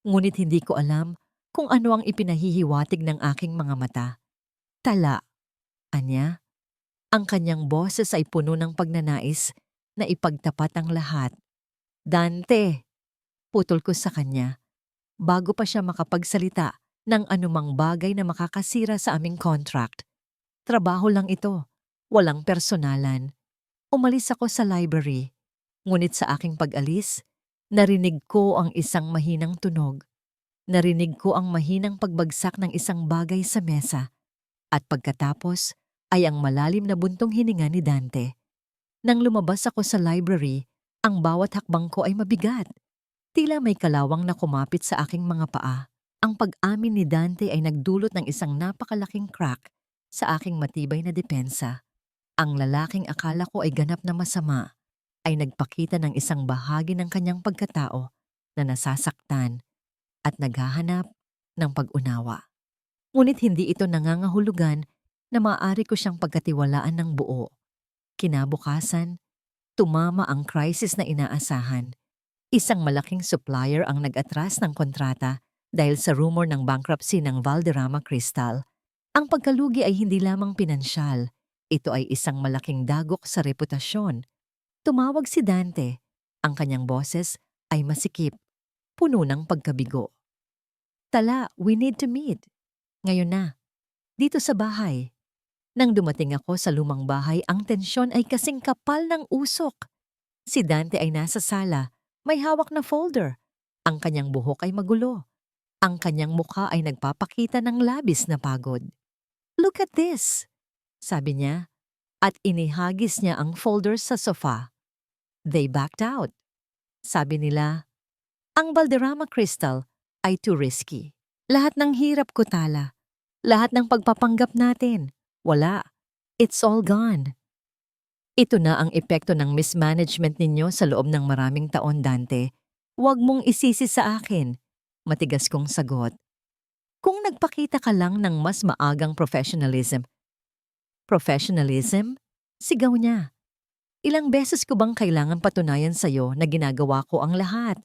Ngunit hindi ko alam kung ano ang ipinahihiwatig ng aking mga mata. Tala, anya. Ang kanyang boses ay puno ng pagnanais na ipagtapat ang lahat. Dante, putol ko sa kanya. Bago pa siya makapagsalita ng anumang bagay na makakasira sa aming contract. Trabaho lang ito, walang personalan. Umalis ako sa library, ngunit sa aking pag-alis, narinig ko ang isang mahinang tunog. Narinig ko ang mahinang pagbagsak ng isang bagay sa mesa. At pagkatapos ay ang malalim na buntong hininga ni Dante. Nang lumabas ako sa library, ang bawat hakbang ko ay mabigat. Tila may kalawang na kumapit sa aking mga paa. Ang pag-amin ni Dante ay nagdulot ng isang napakalaking crack sa aking matibay na depensa. Ang lalaking akala ko ay ganap na masama ay nagpakita ng isang bahagi ng kanyang pagkatao na nasasaktan at naghahanap ng pag-unawa. Ngunit hindi ito nangangahulugan na maaari ko siyang pagkatiwalaan ng buo. Kinabukasan, tumama ang crisis na inaasahan. Isang malaking supplier ang nag-atras ng kontrata dahil sa rumor ng bankruptcy ng Valderrama Crystal. Ang pagkalugi ay hindi lamang pinansyal. Ito ay isang malaking dagok sa reputasyon. Tumawag si Dante. Ang kanyang boses ay masikip, puno ng pagkabigo. Tala, we need to meet. Ngayon na, dito sa bahay. Nang dumating ako sa lumang bahay, ang tensyon ay kasing kapal ng usok. Si Dante ay nasa sala, may hawak na folder. Ang kanyang buhok ay magulo. Ang kanyang mukha ay nagpapakita ng labis na pagod. Look at this, sabi niya, at inihagis niya ang folder sa sofa. They backed out. Sabi nila, ang Valderrama Crystal ay too risky. Lahat ng hirap ko, Tala. Lahat ng pagpapanggap natin. Wala. It's all gone. Ito na ang epekto ng mismanagement ninyo sa loob ng maraming taon, Dante. Huwag mong isisi sa akin. Matigas kong sagot. Kung nagpakita ka lang ng mas maagang professionalism. Professionalism? Sigaw niya. Ilang beses ko bang kailangan patunayan sa'yo na ginagawa ko ang lahat?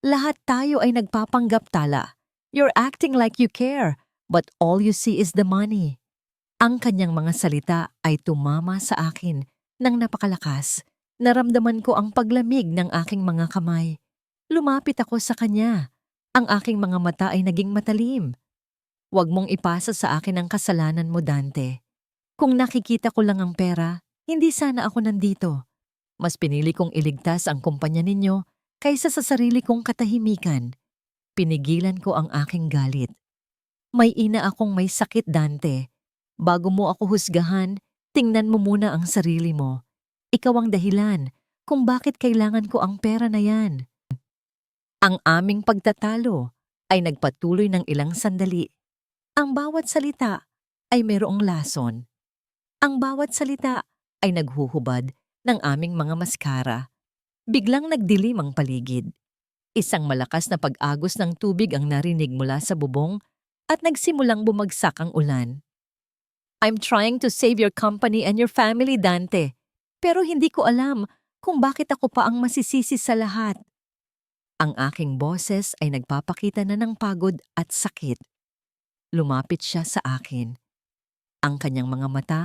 Lahat tayo ay nagpapanggap tala. You're acting like you care, but all you see is the money. Ang kanyang mga salita ay tumama sa akin ng napakalakas. Naramdaman ko ang paglamig ng aking mga kamay. Lumapit ako sa kanya. Ang aking mga mata ay naging matalim. Huwag mong ipasa sa akin ang kasalanan mo, Dante. Kung nakikita ko lang ang pera, hindi sana ako nandito. Mas pinili kong iligtas ang kumpanya ninyo kaysa sa sarili kong katahimikan. Pinigilan ko ang aking galit. May ina akong may sakit, Dante. Bago mo ako husgahan, tingnan mo muna ang sarili mo. Ikaw ang dahilan kung bakit kailangan ko ang pera na yan. Ang aming pagtatalo ay nagpatuloy ng ilang sandali. Ang bawat salita ay mayroong lason. Ang bawat salita ay naghuhubad ng aming mga maskara. Biglang nagdilim ang paligid. Isang malakas na pag-agos ng tubig ang narinig mula sa bubong at nagsimulang bumagsak ang ulan. I'm trying to save your company and your family, Dante. Pero hindi ko alam kung bakit ako pa ang masisisi sa lahat. Ang aking boses ay nagpapakita na ng pagod at sakit. Lumapit siya sa akin. Ang kanyang mga mata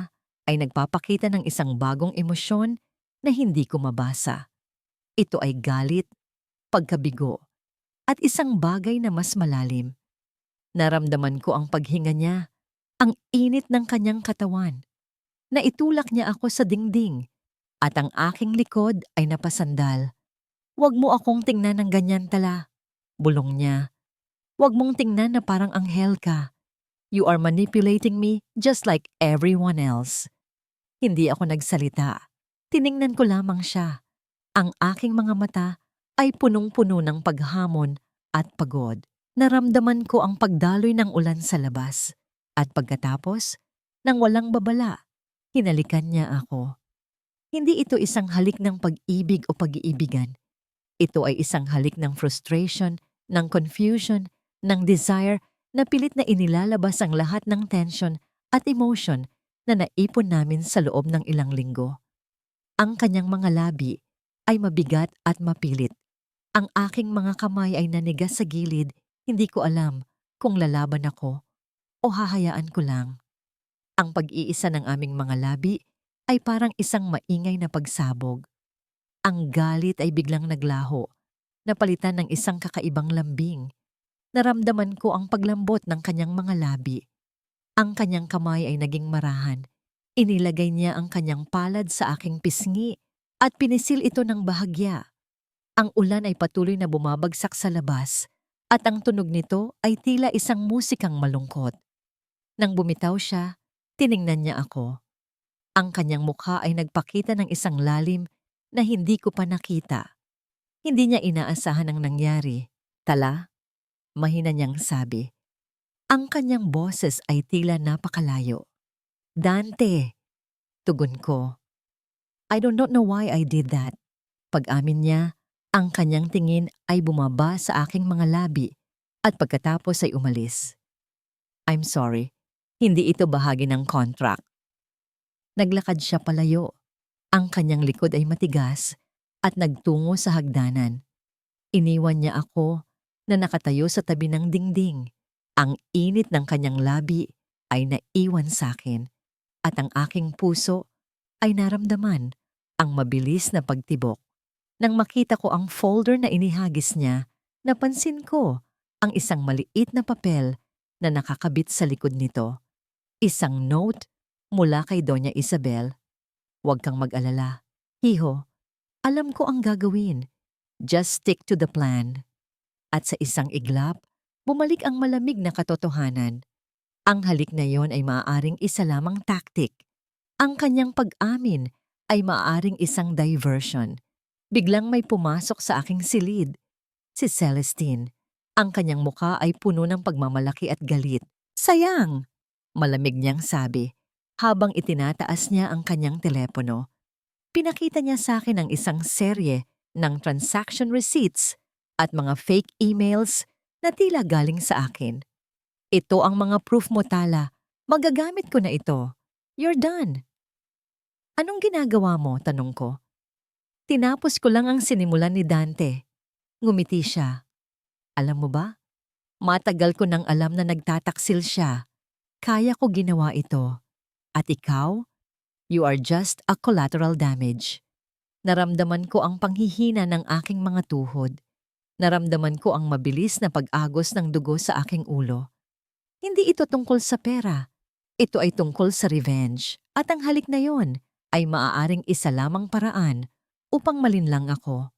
ay nagpapakita ng isang bagong emosyon na hindi ko mabasa. Ito ay galit, pagkabigo, at isang bagay na mas malalim. Naramdaman ko ang paghinga niya, ang init ng kanyang katawan. Naitulak niya ako sa dingding, at ang aking likod ay napasandal. Huwag mo akong tingnan ng ganyan tala, bulong niya. Huwag mong tingnan na parang anghel ka. You are manipulating me just like everyone else. Hindi ako nagsalita. Tiningnan ko lamang siya. Ang aking mga mata ay punong-puno ng paghamon at pagod. Naramdaman ko ang pagdaloy ng ulan sa labas. At pagkatapos, nang walang babala, hinalikan niya ako. Hindi ito isang halik ng pag-ibig o pag-iibigan. Ito ay isang halik ng frustration, ng confusion, ng desire na pilit na inilalabas ang lahat ng tension at emotion na naipon namin sa loob ng ilang linggo. Ang kanyang mga labi ay mabigat at mapilit. Ang aking mga kamay ay nanigas sa gilid, hindi ko alam kung lalaban ako o hahayaan ko lang. Ang pag-iisa ng aming mga labi ay parang isang maingay na pagsabog. Ang galit ay biglang naglaho, napalitan ng isang kakaibang lambing. Naramdaman ko ang paglambot ng kanyang mga labi. Ang kanyang kamay ay naging marahan. Inilagay niya ang kanyang palad sa aking pisngi at pinisil ito ng bahagya. Ang ulan ay patuloy na bumabagsak sa labas at ang tunog nito ay tila isang musikang malungkot. Nang bumitaw siya, tiningnan niya ako. Ang kanyang mukha ay nagpakita ng isang lalim na hindi ko pa nakita. Hindi niya inaasahan ang nangyari. Tala, mahina niyang sabi. Ang kanyang boses ay tila napakalayo. Dante, tugon ko. I don't know why I did that. Pag-amin niya, ang kanyang tingin ay bumaba sa aking mga labi at pagkatapos ay umalis. I'm sorry, hindi ito bahagi ng contract. Naglakad siya palayo. Ang kanyang likod ay matigas at nagtungo sa hagdanan. Iniwan niya ako na nakatayo sa tabi ng dingding. Ang init ng kanyang labi ay naiwan sa akin at ang aking puso ay naramdaman ang mabilis na pagtibok. Nang makita ko ang folder na inihagis niya, napansin ko ang isang maliit na papel na nakakabit sa likod nito. Isang note mula kay Doña Isabel. Huwag kang mag-alala. Hiho, alam ko ang gagawin. Just stick to the plan. At sa isang iglap, bumalik ang malamig na katotohanan. Ang halik na yon ay maaaring isa lamang tactic. Ang kanyang pag-amin ay maaaring isang diversion. Biglang may pumasok sa aking silid. Si Celestine. Ang kanyang muka ay puno ng pagmamalaki at galit. Sayang! Malamig niyang sabi habang itinataas niya ang kanyang telepono. Pinakita niya sa akin ang isang serye ng transaction receipts at mga fake emails na tila galing sa akin. Ito ang mga proof mo, Tala. Magagamit ko na ito. You're done. Anong ginagawa mo? Tanong ko. Tinapos ko lang ang sinimulan ni Dante. Ngumiti siya. Alam mo ba? Matagal ko nang alam na nagtataksil siya. Kaya ko ginawa ito. At ikaw? You are just a collateral damage. Naramdaman ko ang panghihina ng aking mga tuhod. Naramdaman ko ang mabilis na pag-agos ng dugo sa aking ulo. Hindi ito tungkol sa pera. Ito ay tungkol sa revenge. At ang halik na yon ay maaaring isa lamang paraan upang malinlang ako.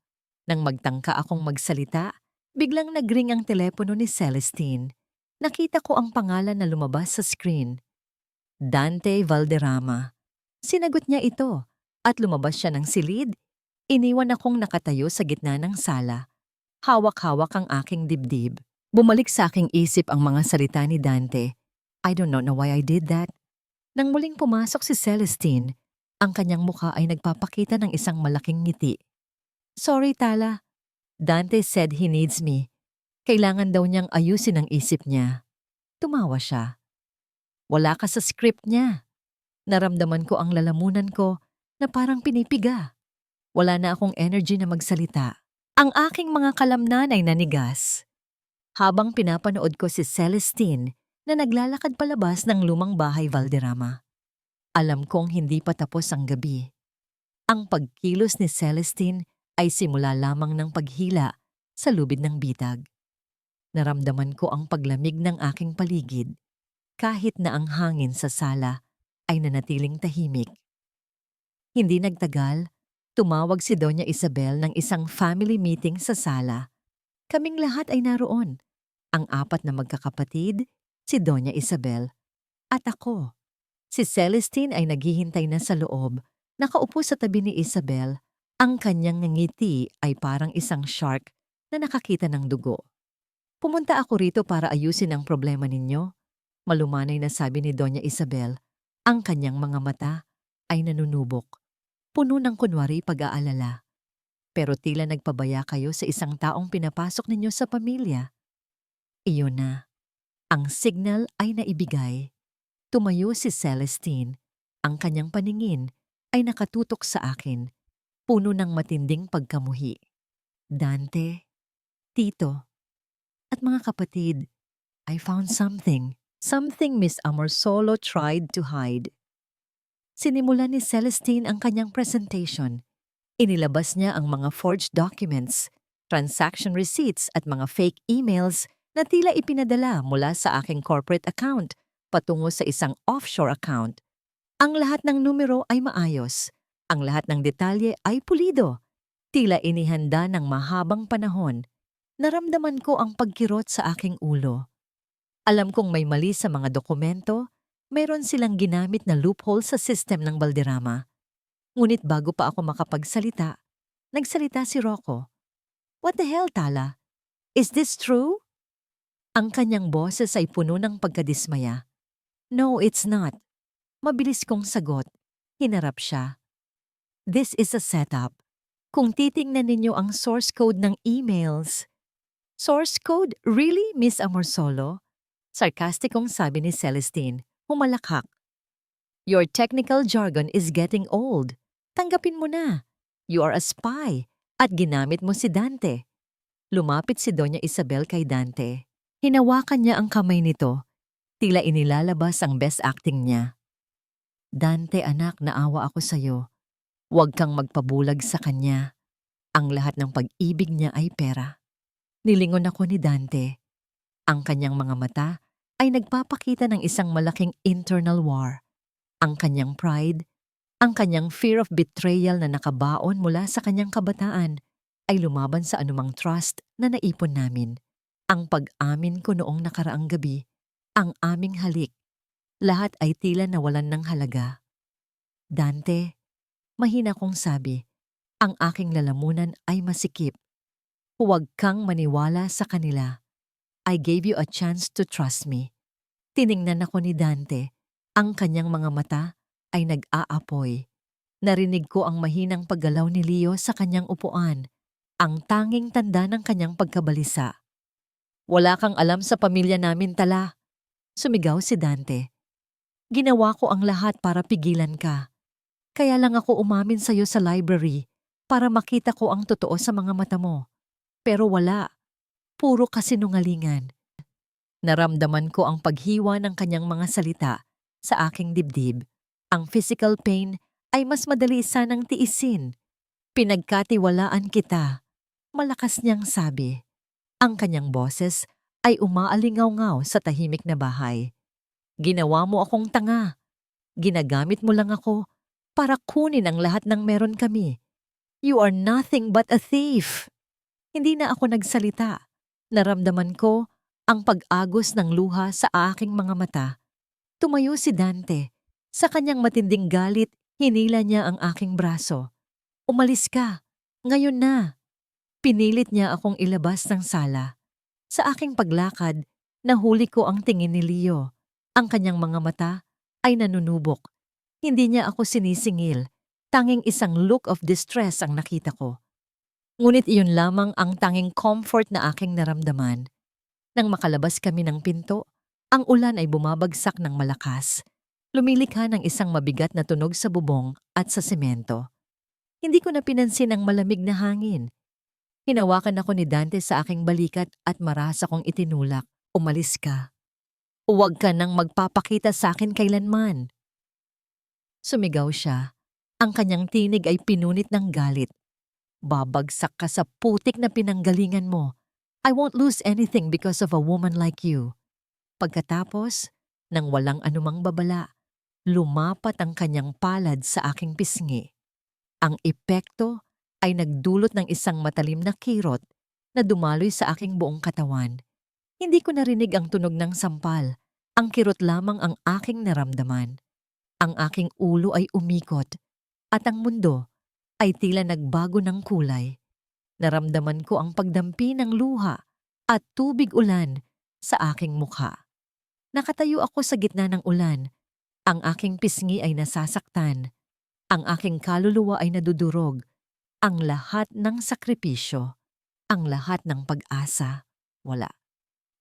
Nang magtangka akong magsalita, biglang nagring ang telepono ni Celestine. Nakita ko ang pangalan na lumabas sa screen. Dante Valderrama. Sinagot niya ito at lumabas siya ng silid. Iniwan akong nakatayo sa gitna ng sala. Hawak-hawak ang aking dibdib. Bumalik sa aking isip ang mga salita ni Dante. I don't know why I did that. Nang muling pumasok si Celestine, ang kanyang mukha ay nagpapakita ng isang malaking ngiti. Sorry, Tala. Dante said he needs me. Kailangan daw niyang ayusin ang isip niya. Tumawa siya. Wala ka sa script niya. Naramdaman ko ang lalamunan ko na parang pinipiga. Wala na akong energy na magsalita. Ang aking mga kalamnan ay nanigas. Habang pinapanood ko si Celestine na naglalakad palabas ng lumang bahay Valderrama. Alam kong hindi pa tapos ang gabi. Ang pagkilos ni Celestine ay simula lamang ng paghila sa lubid ng bitag. Naramdaman ko ang paglamig ng aking paligid kahit na ang hangin sa sala ay nanatiling tahimik. Hindi nagtagal, tumawag si Doña Isabel ng isang family meeting sa sala. Kaming lahat ay naroon. Ang 4 na magkakapatid, si Doña Isabel, at ako. Si Celestine ay naghihintay na sa loob, nakaupo sa tabi ni Isabel. Ang kanyang ngiti ay parang isang shark na nakakita ng dugo. Pumunta ako rito para ayusin ang problema ninyo. Malumanay na sabi ni Doña Isabel. Ang kanyang mga mata ay nanunubok, puno ng kunwari pag-aalala. Pero tila nagpabaya kayo sa isang taong pinapasok ninyo sa pamilya. Iyon na. Ang signal ay naibigay. Tumayo si Celestine. Ang kanyang paningin ay nakatutok sa akin, puno ng matinding pagkamuhi. Dante, Tito, at mga kapatid, I found something. Something Miss Amorsolo tried to hide. Sinimulan ni Celestine ang kanyang presentation. Inilabas niya ang mga forged documents, transaction receipts at mga fake emails na tila ipinadala mula sa aking corporate account patungo sa isang offshore account. Ang lahat ng numero ay maayos. Ang lahat ng detalye ay pulido. Tila inihanda ng mahabang panahon. Naramdaman ko ang pagkirot sa aking ulo. Alam kong may mali sa mga dokumento, mayroon silang ginamit na loophole sa system ng Valderrama. Ngunit bago pa ako makapagsalita, nagsalita si Rocco. What the hell, Tala? Is this true? Ang kanyang boses ay puno ng pagkadismaya. No, it's not. Mabilis kong sagot. Hinarap siya. This is a setup. Kung titingnan ninyo ang source code ng emails. Source code? Really, Miss Amorsolo? Sarkastikong sabi ni Celestine, humalakhak. Your technical jargon is getting old. Tanggapin mo na. You are a spy at ginamit mo si Dante. Lumapit si Doña Isabel kay Dante. Hinawakan niya ang kamay nito. Tila inilalabas ang best acting niya. Dante, anak, naawa ako sa'yo. Huwag kang magpabulag sa kanya. Ang lahat ng pag-ibig niya ay pera. Nilingon ako ni Dante. Ang kanyang mga mata ay nagpapakita ng isang malaking internal war. Ang kanyang pride, ang kanyang fear of betrayal na nakabaon mula sa kanyang kabataan ay lumaban sa anumang trust na naipon namin. Ang pag-amin ko noong nakaraang gabi, ang aming halik, lahat ay tila nawalan ng halaga. Dante, mahina kong sabi, ang aking lalamunan ay masikip. Huwag kang maniwala sa kanila. I gave you a chance to trust me. Tiningnan ako ni Dante. Ang kanyang mga mata ay nag-aapoy. Narinig ko ang mahinang paggalaw ni Leo sa kanyang upuan, ang tanging tanda ng kanyang pagkabalisa. Wala kang alam sa pamilya namin, Tala. Sumigaw si Dante. Ginawa ko ang lahat para pigilan ka. Kaya lang ako umamin sa'yo sa library para makita ko ang totoo sa mga mata mo. Pero wala. Puro kasinungalingan. Naramdaman ko ang paghiwa ng kanyang mga salita sa aking dibdib. Ang physical pain ay mas madali sanang tiisin. Pinagkatiwalaan kita. Malakas niyang sabi. Ang kanyang boses ay umaalingaw-ngaw sa tahimik na bahay. Ginawa mo akong tanga. Ginagamit mo lang ako para kunin ang lahat ng meron kami. You are nothing but a thief. Hindi na ako nagsalita. Naramdaman ko ang pag-agos ng luha sa aking mga mata. Tumayo si Dante. Sa kanyang matinding galit, hinila niya ang aking braso. Umalis ka. Ngayon na. Pinilit niya akong ilabas ng sala. Sa aking paglakad, nahuli ko ang tingin ni Leo. Ang kanyang mga mata ay nanunubok. Hindi niya ako sinisingil. Tanging isang look of distress ang nakita ko. Ngunit iyon lamang ang tanging comfort na aking naramdaman. Nang makalabas kami ng pinto, ang ulan ay bumabagsak ng malakas. Lumilikha ng isang mabigat na tunog sa bubong at sa semento. Hindi ko na pinansin ang malamig na hangin. Hinawakan ako ni Dante sa aking balikat at marasa kong itinulak. Umalis ka. Huwag ka nang magpapakita sa akin kailanman. Sumigaw siya. Ang kanyang tinig ay pinunit ng galit. Babagsak ka sa putik na pinanggalingan mo. I won't lose anything because of a woman like you. Pagkatapos, nang walang anumang babala, lumapat ang kanyang palad sa aking pisngi. Ang epekto ay nagdulot ng isang matalim na kirot na dumaloy sa aking buong katawan. Hindi ko narinig ang tunog ng sampal. Ang kirot lamang ang aking naramdaman. Ang aking ulo ay umikot at ang mundo ay tila nagbago ng kulay. Naramdaman ko ang pagdampi ng luha at tubig ulan sa aking mukha. Nakatayo ako sa gitna ng ulan. Ang aking pisngi ay nasasaktan. Ang aking kaluluwa ay nadudurog. Ang lahat ng sakripisyo, ang lahat ng pag-asa, wala.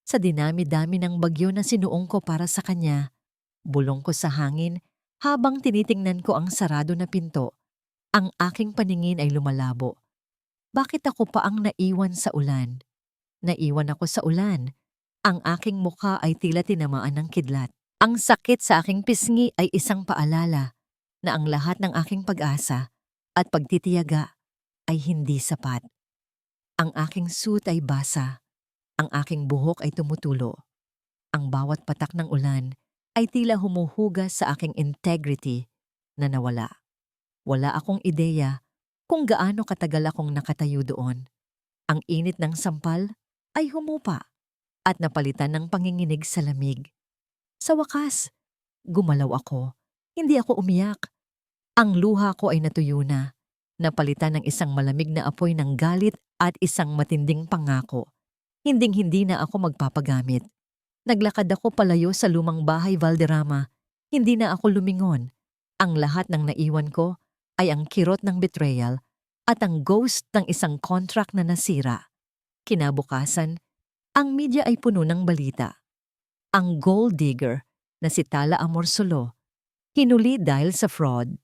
Sa dinami-dami ng bagyo na sinuong ko para sa kanya, bulong ko sa hangin habang tinitingnan ko ang sarado na pinto. Ang aking paningin ay lumalabo. Bakit ako pa ang naiwan sa ulan? Naiwan ako sa ulan. Ang aking mukha ay tila tinamaan ng kidlat. Ang sakit sa aking pisngi ay isang paalala na ang lahat ng aking pag-asa at pagtitiyaga ay hindi sapat. Ang aking suit ay basa. Ang aking buhok ay tumutulo. Ang bawat patak ng ulan ay tila humuhugas sa aking integrity na nawala. Wala akong ideya kung gaano katagal akong nakatayo doon. Ang init ng sampal ay humupa at napalitan ng panginginig sa lamig. Sa wakas, gumalaw ako. Hindi ako umiyak. Ang luha ko ay natuyo na. Napalitan ng isang malamig na apoy ng galit at isang matinding pangako. Hinding-hindi na ako magpapagamit. Naglakad ako palayo sa lumang bahay Valderrama. Hindi na ako lumingon. Ang lahat ng naiwan ko ay ang kirot ng betrayal at ang ghost ng isang contract na nasira. Kinabukasan, ang media ay puno ng balita. Ang gold digger na si Tala Amorsolo, hinuli dahil sa fraud.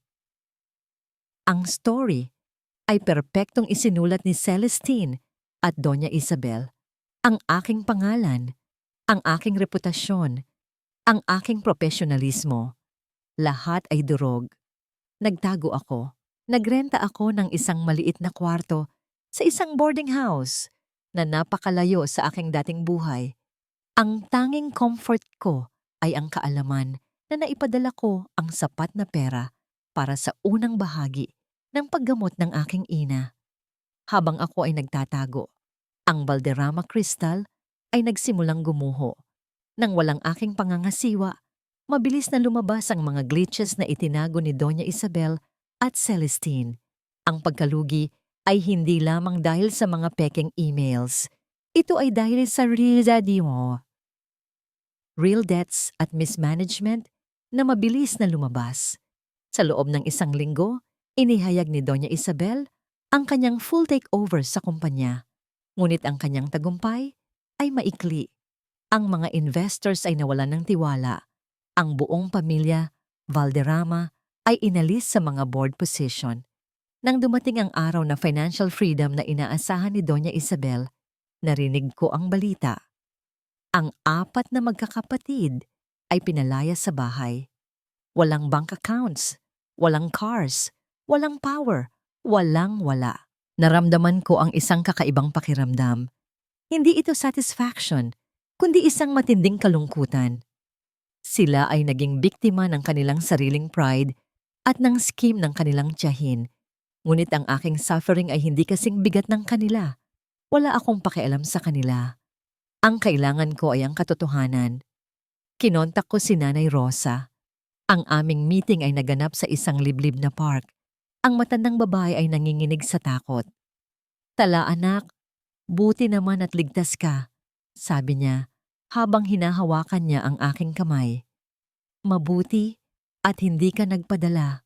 Ang story ay perpektong isinulat ni Celestine at Doña Isabel. Ang aking pangalan, ang aking reputasyon, ang aking profesionalismo, lahat ay durog. Nagtago ako. Nagrenta ako ng isang maliit na kwarto sa isang boarding house na napakalayo sa aking dating buhay. Ang tanging comfort ko ay ang kaalaman na naipadala ko ang sapat na pera para sa unang bahagi ng paggamot ng aking ina. Habang ako ay nagtatago, ang Valderrama Crystal ay nagsimulang gumuho. Nang walang aking pangangasiwa, mabilis na lumabas ang mga glitches na itinago ni Doña Isabel at Celestine. Ang pagkalugi ay hindi lamang dahil sa mga pekeng emails. Ito ay dahil sa real debts at mismanagement na mabilis na lumabas. Sa loob ng isang linggo, Inihayag ni Doña Isabel ang kanyang full takeover sa kumpanya. Ngunit ang kanyang tagumpay ay maikli. Ang mga investors ay nawalan ng tiwala. Ang buong pamilya, Valderrama, ay inalis sa mga board position. Nang dumating ang araw na financial freedom na inaasahan ni Doña Isabel, narinig ko ang balita. Ang 4 na magkakapatid ay pinalaya sa bahay. Walang bank accounts, walang cars, walang power, walang-wala. Naramdaman ko ang isang kakaibang pakiramdam. Hindi ito satisfaction, kundi isang matinding kalungkutan. Sila ay naging biktima ng kanilang sariling pride at ng scheme ng kanilang tiyahin. Ngunit ang aking suffering ay hindi kasing bigat ng kanila. Wala akong pakialam sa kanila. Ang kailangan ko ay ang katotohanan. Kinontak ko si Nanay Rosa. Ang aming meeting ay naganap sa isang liblib na park. Ang matandang babae ay nanginginig sa takot. "Tala anak, buti naman at ligtas ka," sabi niya habang hinahawakan niya ang aking kamay. "Mabuti at hindi ka nagpadala.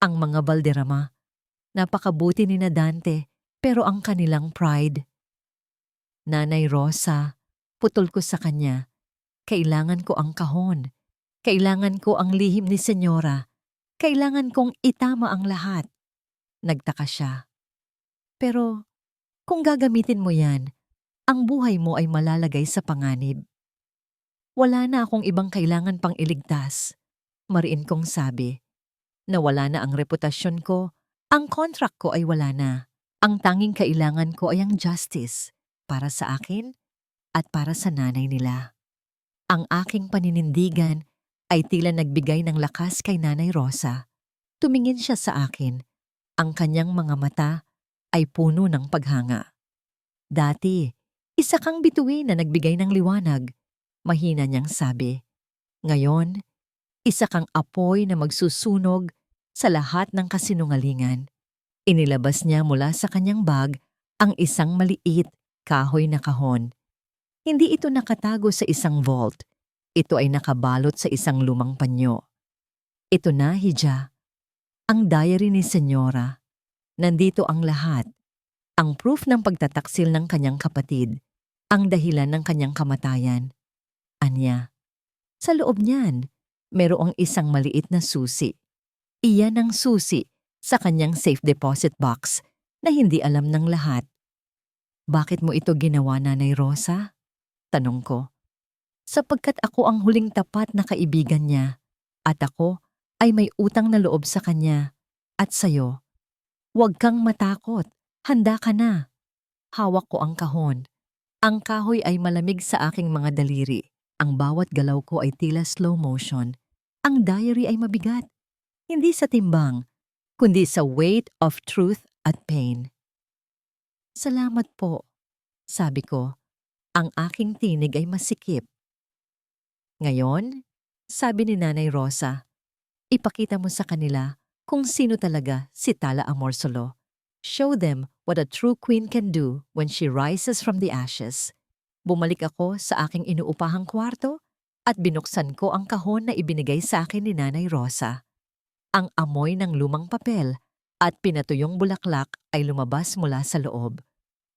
Ang mga Valderrama, napakabuti ni na Dante, pero ang kanilang pride." "Nanay Rosa," putol ko sa kanya, "kailangan ko ang kahon. Kailangan ko ang lihim ni Senyora. Kailangan kong itama ang lahat." Nagtaka siya. "Pero kung gagamitin mo yan, ang buhay mo ay malalagay sa panganib." "Wala na akong ibang kailangan pang iligtas," mariin kong sabi. "Nawala na ang reputasyon ko, ang contract ko ay wala na. Ang tanging kailangan ko ay ang justice para sa akin at para sa nanay nila." Ang aking paninindigan ay tila nagbigay ng lakas kay Nanay Rosa. Tumingin siya sa akin. Ang kanyang mga mata ay puno ng paghanga. "Dati, isa kang bituin na nagbigay ng liwanag," mahina niyang sabi. "Ngayon, isa kang apoy na magsusunog sa lahat ng kasinungalingan." Inilabas niya mula sa kanyang bag ang isang maliit, kahoy na kahon. Hindi ito nakatago sa isang vault. Ito ay nakabalot sa isang lumang panyo. "Ito na, Hija. Ang diary ni Senyora. Nandito ang lahat. Ang proof ng pagtataksil ng kanyang kapatid. Ang dahilan ng kanyang kamatayan." Anya. Sa loob niyan, merong isang maliit na susi. Iyan ang susi sa kanyang safe deposit box na hindi alam ng lahat. "Bakit mo ito ginawa, Nanay Rosa?" tanong ko. "Sapagkat ako ang huling tapat na kaibigan niya at ako ay may utang na loob sa kanya at sayo. Huwag kang matakot, handa ka na." Hawak ko ang kahon. Ang kahoy ay malamig sa aking mga daliri. Ang bawat galaw ko ay tila slow motion. Ang diary ay mabigat, hindi sa timbang, kundi sa weight of truth at pain. "Salamat po," sabi ko. Ang aking tinig ay masikip. "Ngayon," sabi ni Nanay Rosa, "ipakita mo sa kanila kung sino talaga si Tala Amorsolo. Show them what a true queen can do when she rises from the ashes." Bumalik ako sa aking inuupahang kwarto at binuksan ko ang kahon na ibinigay sa akin ni Nanay Rosa. Ang amoy ng lumang papel at pinatuyong bulaklak ay lumabas mula sa loob.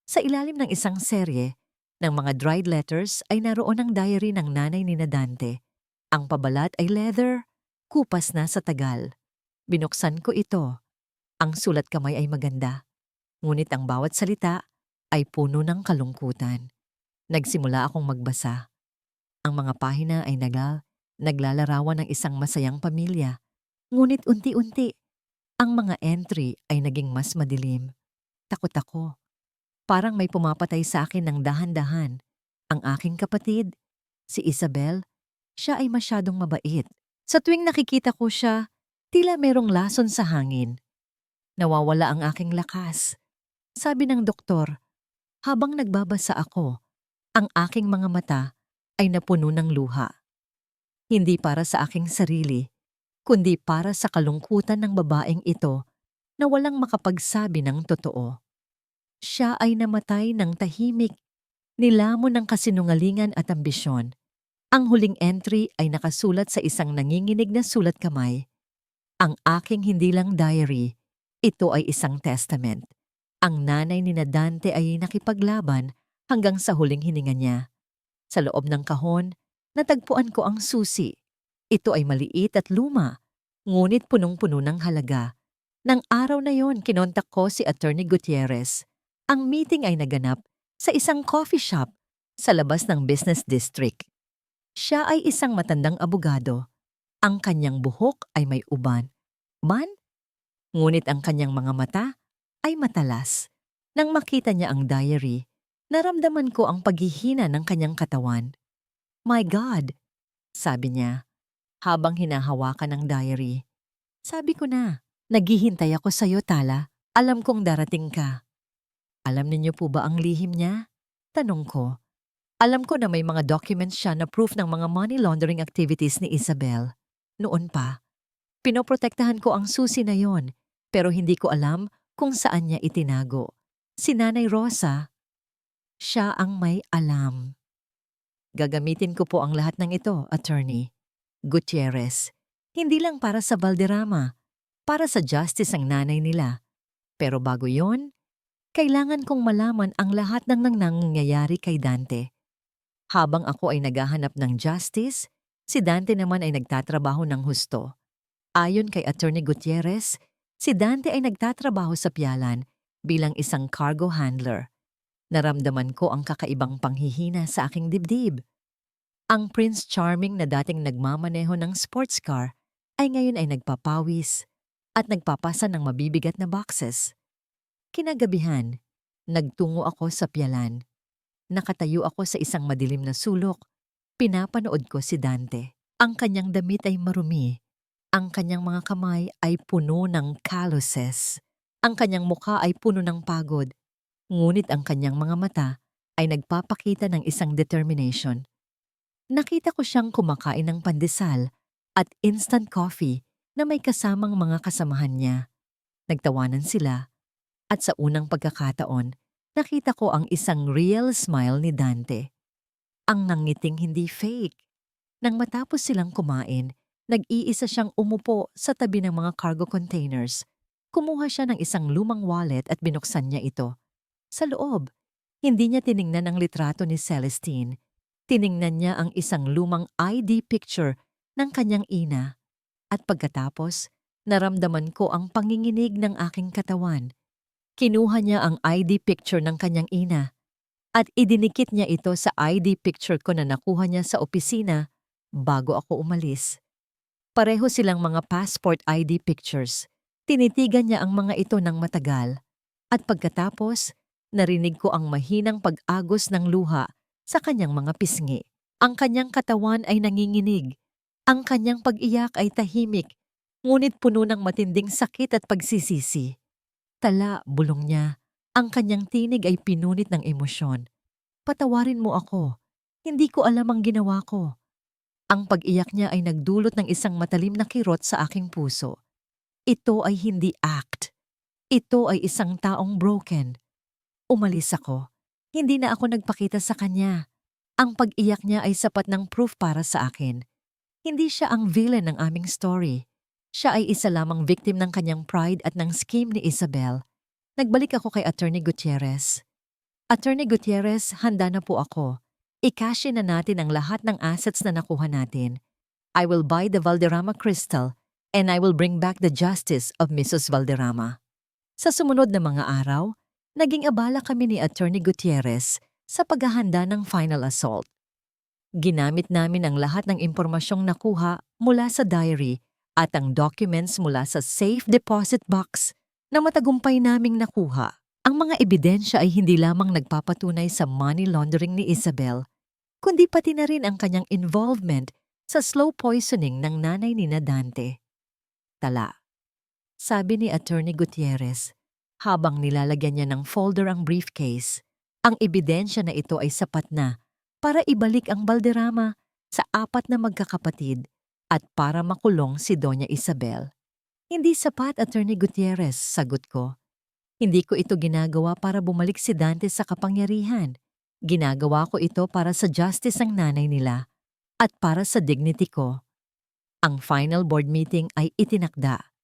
Sa ilalim ng isang serye ng mga dried letters ay naroon ang diary ng nanay ni na Dante. Ang pabalat ay leather, kupas na sa tagal. Binuksan ko ito. Ang sulat kamay ay maganda, ngunit ang bawat salita ay puno ng kalungkutan. Nagsimula akong magbasa. Ang mga pahina ay naglalarawan ng isang masayang pamilya. Ngunit unti-unti, ang mga entry ay naging mas madilim. Takot ako. Parang may pumapatay sa akin ng dahan-dahan. Ang aking kapatid, si Isabel, siya ay masyadong mabait. Sa tuwing nakikita ko siya, tila merong lason sa hangin. Nawawala ang aking lakas. Sabi ng doktor, habang nagbabasa ako, ang aking mga mata ay napuno ng luha. Hindi para sa aking sarili, kundi para sa kalungkutan ng babaeng ito na walang makapagsabi ng totoo. Siya ay namatay ng tahimik, nilamon ng kasinungalingan at ambisyon. Ang huling entry ay nakasulat sa isang nanginginig na sulat kamay. Ang aking hindi lang diary, Ito ay isang testament. Ang nanay ni na Dante ay nakipaglaban hanggang sa huling hininga niya. Sa loob ng kahon, natagpuan ko ang susi. Ito ay maliit at luma, ngunit punong-puno ng halaga. Nang araw na yon, kinontak ko si Attorney Gutierrez. Ang meeting ay naganap sa isang coffee shop sa labas ng business district. Siya ay isang matandang abogado. Ang kanyang buhok ay may uban. Ngunit ang kanyang mga mata ay matalas. Nang makita niya ang diary, naramdaman ko ang paghihina ng kanyang katawan. "My God," sabi niya, habang hinahawakan ang diary. Sabi ko na, "Naghihintay ako sa iyo, Tala. Alam kong darating ka." "Alam ninyo po ba ang lihim niya?" Tanong ko. Alam ko na may mga documents siya na proof ng mga money laundering activities ni Isabel. Noon pa, pinoprotektahan ko ang susi na yon, pero hindi ko alam kung saan niya itinago. Si Nanay Rosa, siya ang may alam. Gagamitin ko po ang lahat ng ito, Attorney Gutierrez. Hindi lang para sa Valderrama, para sa justice ang nanay nila. Pero bago yon, kailangan kong malaman ang lahat ng nangyayari kay Dante. Habang ako ay naghahanap ng justice, si Dante naman ay nagtatrabaho ng husto. Ayon kay Attorney Gutierrez, si Dante ay nagtatrabaho sa piyalan bilang isang cargo handler. Naramdaman ko ang kakaibang panghihina sa aking dibdib. Ang Prince Charming na dating nagmamaneho ng sports car ay ngayon ay nagpapawis at nagpapasa ng mabibigat na boxes. Kinagabihan, nagtungo ako sa piyalan. Nakatayo ako sa isang madilim na sulok. Pinapanood ko si Dante. Ang kanyang damit ay marumi. Ang kanyang mga kamay ay puno ng calluses. Ang kanyang mukha ay puno ng pagod. Ngunit ang kanyang mga mata ay nagpapakita ng isang determination. Nakita ko siyang kumakain ng pandesal at instant coffee na may kasamang mga kasamahan niya. Nagtawanan sila at sa unang pagkakataon, nakita ko ang isang real smile ni Dante. Ang nangiting hindi fake. Nang matapos silang kumain, nag-iisa siyang umupo sa tabi ng mga cargo containers. Kumuha siya ng isang lumang wallet at binuksan niya ito. Sa loob, hindi niya tiningnan ang litrato ni Celestine. Tiningnan niya ang isang lumang ID picture ng kanyang ina. At pagkatapos, naramdaman ko ang panginginig ng aking katawan. Kinuha niya ang ID picture ng kanyang ina at idinikit niya ito sa ID picture ko na nakuha niya sa opisina bago ako umalis. Pareho silang mga passport ID pictures. Tinitigan niya ang mga ito ng matagal. At pagkatapos, narinig ko ang mahinang pag-agos ng luha sa kanyang mga pisngi. Ang kanyang katawan ay nanginginig. Ang kanyang pag-iyak ay tahimik, ngunit puno ng matinding sakit at pagsisisi. Tala, bulong niya. Ang kanyang tinig ay pinunit ng emosyon. "Patawarin mo ako. Hindi ko alam ang ginawa ko." Ang pag-iyak niya ay nagdulot ng isang matalim na kirot sa aking puso. Ito ay hindi act. Ito ay isang taong broken. Umalis ako. Hindi na ako nagpakita sa kanya. Ang pag-iyak niya ay sapat ng proof para sa akin. Hindi siya ang villain ng aming story. Siya ay isa lamang victim ng kanyang pride at ng scheme ni Isabel. Nagbalik ako kay Attorney Gutierrez. "Attorney Gutierrez, handa na po ako. I-cash in na natin ang lahat ng assets na nakuha natin. I will buy the Valderrama crystal and I will bring back the justice of Mrs. Valderrama." Sa sumunod na mga araw, naging abala kami ni Attorney Gutierrez sa paghahanda ng final assault. Ginamit namin ang lahat ng impormasyong nakuha mula sa diary at ang documents mula sa safe deposit box na matagumpay naming nakuha. Ang mga ebidensya ay hindi lamang nagpapatunay sa money laundering ni Isabel, kundi pati na rin ang kanyang involvement sa slow poisoning ng nanay ni na Dante. Tala, sabi ni Attorney Gutierrez, habang nilalagyan niya ng folder ang briefcase, ang ebidensya na ito ay sapat na para ibalik ang Valderrama sa 4 na magkakapatid at para makulong si Doña Isabel. "Hindi sapat, Attorney Gutierrez," sagot ko. "Hindi ko ito ginagawa para bumalik si Dante sa kapangyarihan. Ginagawa ko ito para sa justice ng nanay nila at para sa dignity ko." Ang final board meeting ay itinakda.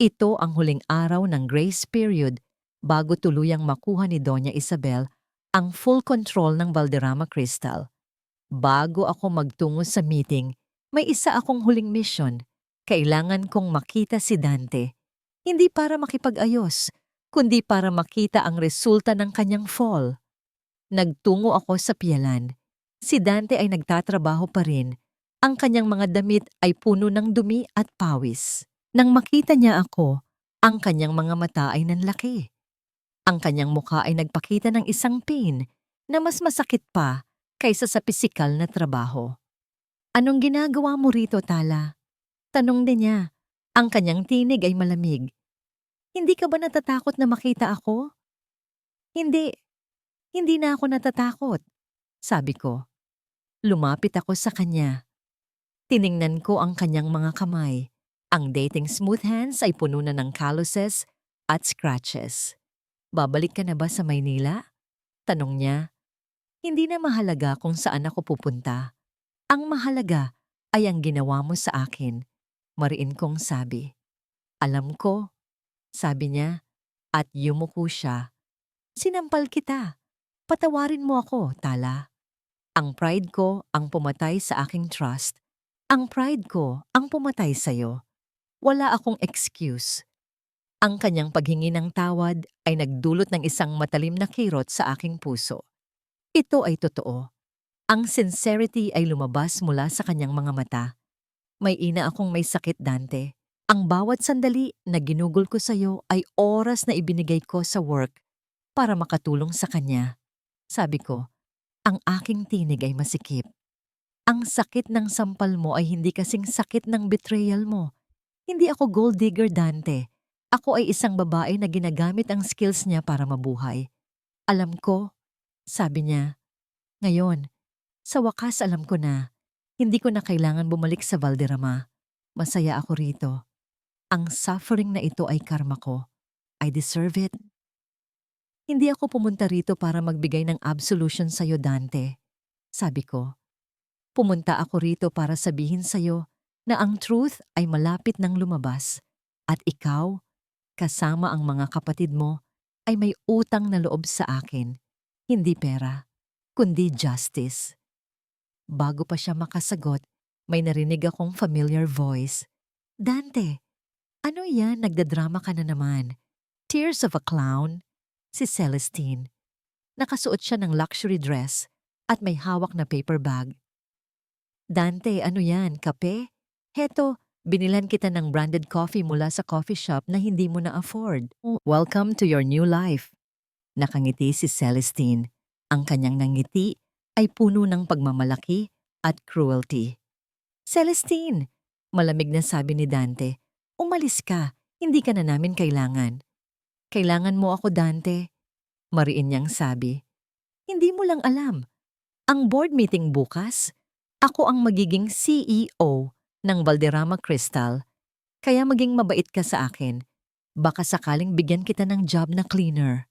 Ito ang huling araw ng grace period bago tuluyang makuha ni Doña Isabel ang full control ng Valderrama Crystal. Bago ako magtungo sa meeting, may isa akong huling mission. Kailangan kong makita si Dante. Hindi para makipag-ayos, kundi para makita ang resulta ng kanyang fall. Nagtungo ako sa piyalan. Si Dante ay nagtatrabaho pa rin. Ang kanyang mga damit ay puno ng dumi at pawis. Nang makita niya ako, ang kanyang mga mata ay nanlaki. Ang kanyang mukha ay nagpakita ng isang pain na mas masakit pa kaysa sa pisikal na trabaho. "Anong ginagawa mo rito, Tala?" Tanong din niya. Ang kanyang tinig ay malamig. "Hindi ka ba natatakot na makita ako?" "Hindi. Hindi na ako natatakot," sabi ko. Lumapit ako sa kanya. Tiningnan ko ang kanyang mga kamay. Ang dating smooth hands ay puno na ng calluses at scratches. "Babalik ka na ba sa Maynila?" Tanong niya. "Hindi na mahalaga kung saan ako pupunta. Ang mahalaga ay ang ginawa mo sa akin," mariin kong sabi. "Alam ko," sabi niya, at yumuko siya. "Sinampal kita. Patawarin mo ako, Tala. Ang pride ko ang pumatay sa aking trust. Ang pride ko ang pumatay sa'yo. Wala akong excuse." Ang kanyang paghingi ng tawad ay nagdulot ng isang matalim na kirot sa aking puso. Ito ay totoo. Ang sincerity ay lumabas mula sa kanyang mga mata. "May ina akong may sakit, Dante. Ang bawat sandali na ginugol ko sa'yo ay oras na ibinigay ko sa work para makatulong sa kanya." Sabi ko, ang aking tinig ay masikip. "Ang sakit ng sampal mo ay hindi kasing sakit ng betrayal mo. Hindi ako gold digger, Dante. Ako ay isang babae na ginagamit ang skills niya para mabuhay. Alam ko," sabi niya. "Ngayon, sa wakas alam ko na, hindi ko na kailangan bumalik sa Valderrama. Masaya ako rito. Ang suffering na ito ay karma ko. I deserve it." "Hindi ako pumunta rito para magbigay ng absolution sa'yo, Dante," sabi ko. "Pumunta ako rito para sabihin sa'yo na ang truth ay malapit ng lumabas at ikaw, kasama ang mga kapatid mo, ay may utang na loob sa akin. Hindi pera, kundi justice." Bago pa siya makasagot, may narinig akong familiar voice. "Dante, ano yan? Nagdadrama ka na naman." Tears of a clown? Si Celestine. Nakasuot siya ng luxury dress at may hawak na paper bag. "Dante, ano yan? Kape? Heto, binilan kita ng branded coffee mula sa coffee shop na hindi mo na-afford. Welcome to your new life." Nakangiti si Celestine. Ang kanyang nangiti ay puno ng pagmamalaki at cruelty. "Celestine," malamig na sabi ni Dante, "umalis ka. Hindi ka na namin kailangan." "Kailangan mo ako, Dante," mariin niyang sabi. "Hindi mo lang alam. Ang board meeting bukas, ako ang magiging CEO ng Valderrama Crystal. Kaya maging mabait ka sa akin. Baka sakaling bigyan kita ng job na cleaner."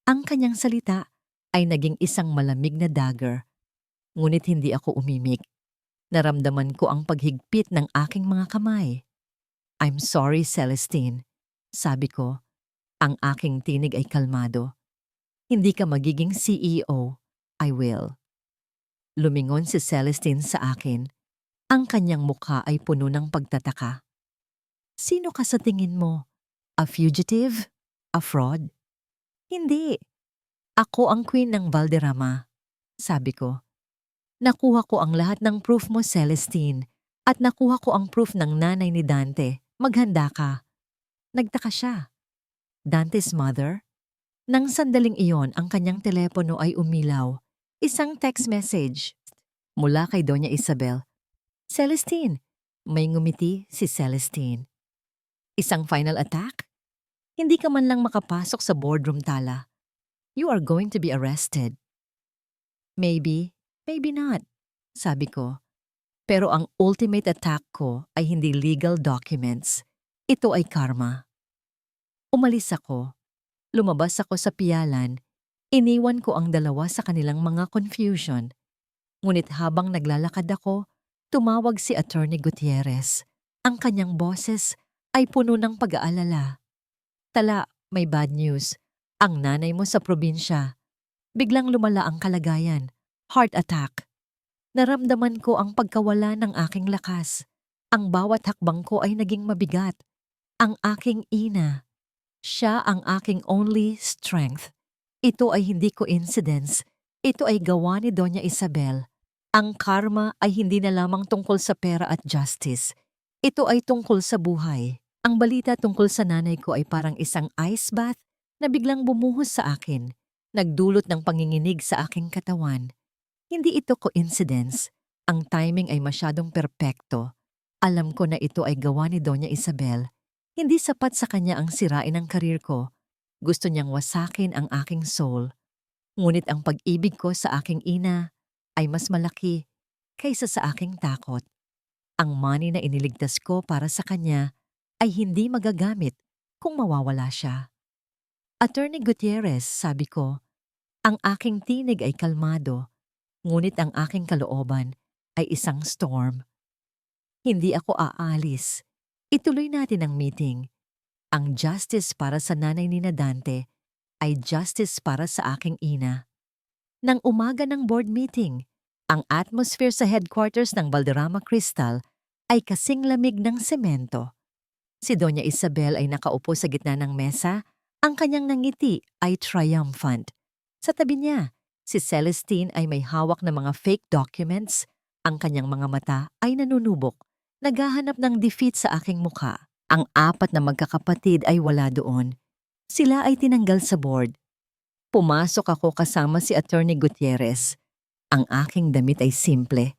Ang kanyang salita ay naging isang malamig na dagger. Ngunit hindi ako umimik. Naramdaman ko ang paghigpit ng aking mga kamay. "I'm sorry, Celestine," sabi ko. Ang aking tinig ay kalmado. "Hindi ka magiging CEO. I will." Lumingon si Celestine sa akin. Ang kanyang mukha ay puno ng pagtataka. "Sino ka sa tingin mo? A fugitive? A fraud?" "Hindi. Ako ang queen ng Valderrama," sabi ko. "Nakuha ko ang lahat ng proof mo, Celestine, at nakuha ko ang proof ng nanay ni Dante. Maghanda ka." Nagtaka siya. Dante's mother? Nang sandaling iyon, ang kanyang telepono ay umilaw. Isang text message mula kay Doña Isabel. "Celestine." May ngumiti si Celestine. "Isang final attack? Hindi ka man lang makapasok sa boardroom, Tala. You are going to be arrested." "Maybe, maybe not," sabi ko. "Pero ang ultimate attack ko ay hindi legal documents. Ito ay karma." Umalis ako. Lumabas ako sa piyalan. Iniwan ko ang dalawa sa kanilang mga confusion. Ngunit habang naglalakad ako, tumawag si Attorney Gutierrez. Ang kanyang boses ay puno ng pag-aalala. Tala, may bad news. Ang nanay mo sa probinsya. Biglang lumala ang kalagayan. Heart attack. Naramdaman ko ang pagkawala ng aking lakas. Ang bawat hakbang ko ay naging mabigat. Ang aking ina. Siya ang aking only strength. Ito ay hindi coincidence. Ito ay gawa ni Doña Isabel. Ang karma ay hindi na lamang tungkol sa pera at justice. Ito ay tungkol sa buhay. Ang balita tungkol sa nanay ko ay parang isang ice bath na biglang bumuhos sa akin, nagdulot ng panginginig sa aking katawan. Hindi ito coincidence. Ang timing ay masyadong perpekto. Alam ko na ito ay gawa ni Doña Isabel. Hindi sapat sa kanya ang sirain ang karir ko. Gusto niyang wasakin ang aking soul. Ngunit ang pag-ibig ko sa aking ina ay mas malaki kaysa sa aking takot. Ang money na iniligtas ko para sa kanya ay hindi magagamit kung mawawala siya. Attorney Gutierrez, sabi ko, ang aking tinig ay kalmado, ngunit ang aking kalooban ay isang storm. Hindi ako aalis. Ituloy natin ang meeting. Ang justice para sa nanay ni Dante ay justice para sa aking ina. Nang umaga ng board meeting, ang atmosphere sa headquarters ng Valderrama Crystal ay kasing lamig ng semento. Si Doña Isabel ay nakaupo sa gitna ng mesa, ang kanyang nangiti ay triumphant. Sa tabi niya, si Celestine ay may hawak na mga fake documents, ang kanyang mga mata ay nanunubok, naghahanap ng defeat sa aking muka. Ang apat na magkakapatid ay wala doon. Sila ay tinanggal sa board. Pumasok ako kasama si Attorney Gutierrez. Ang aking damit ay simple.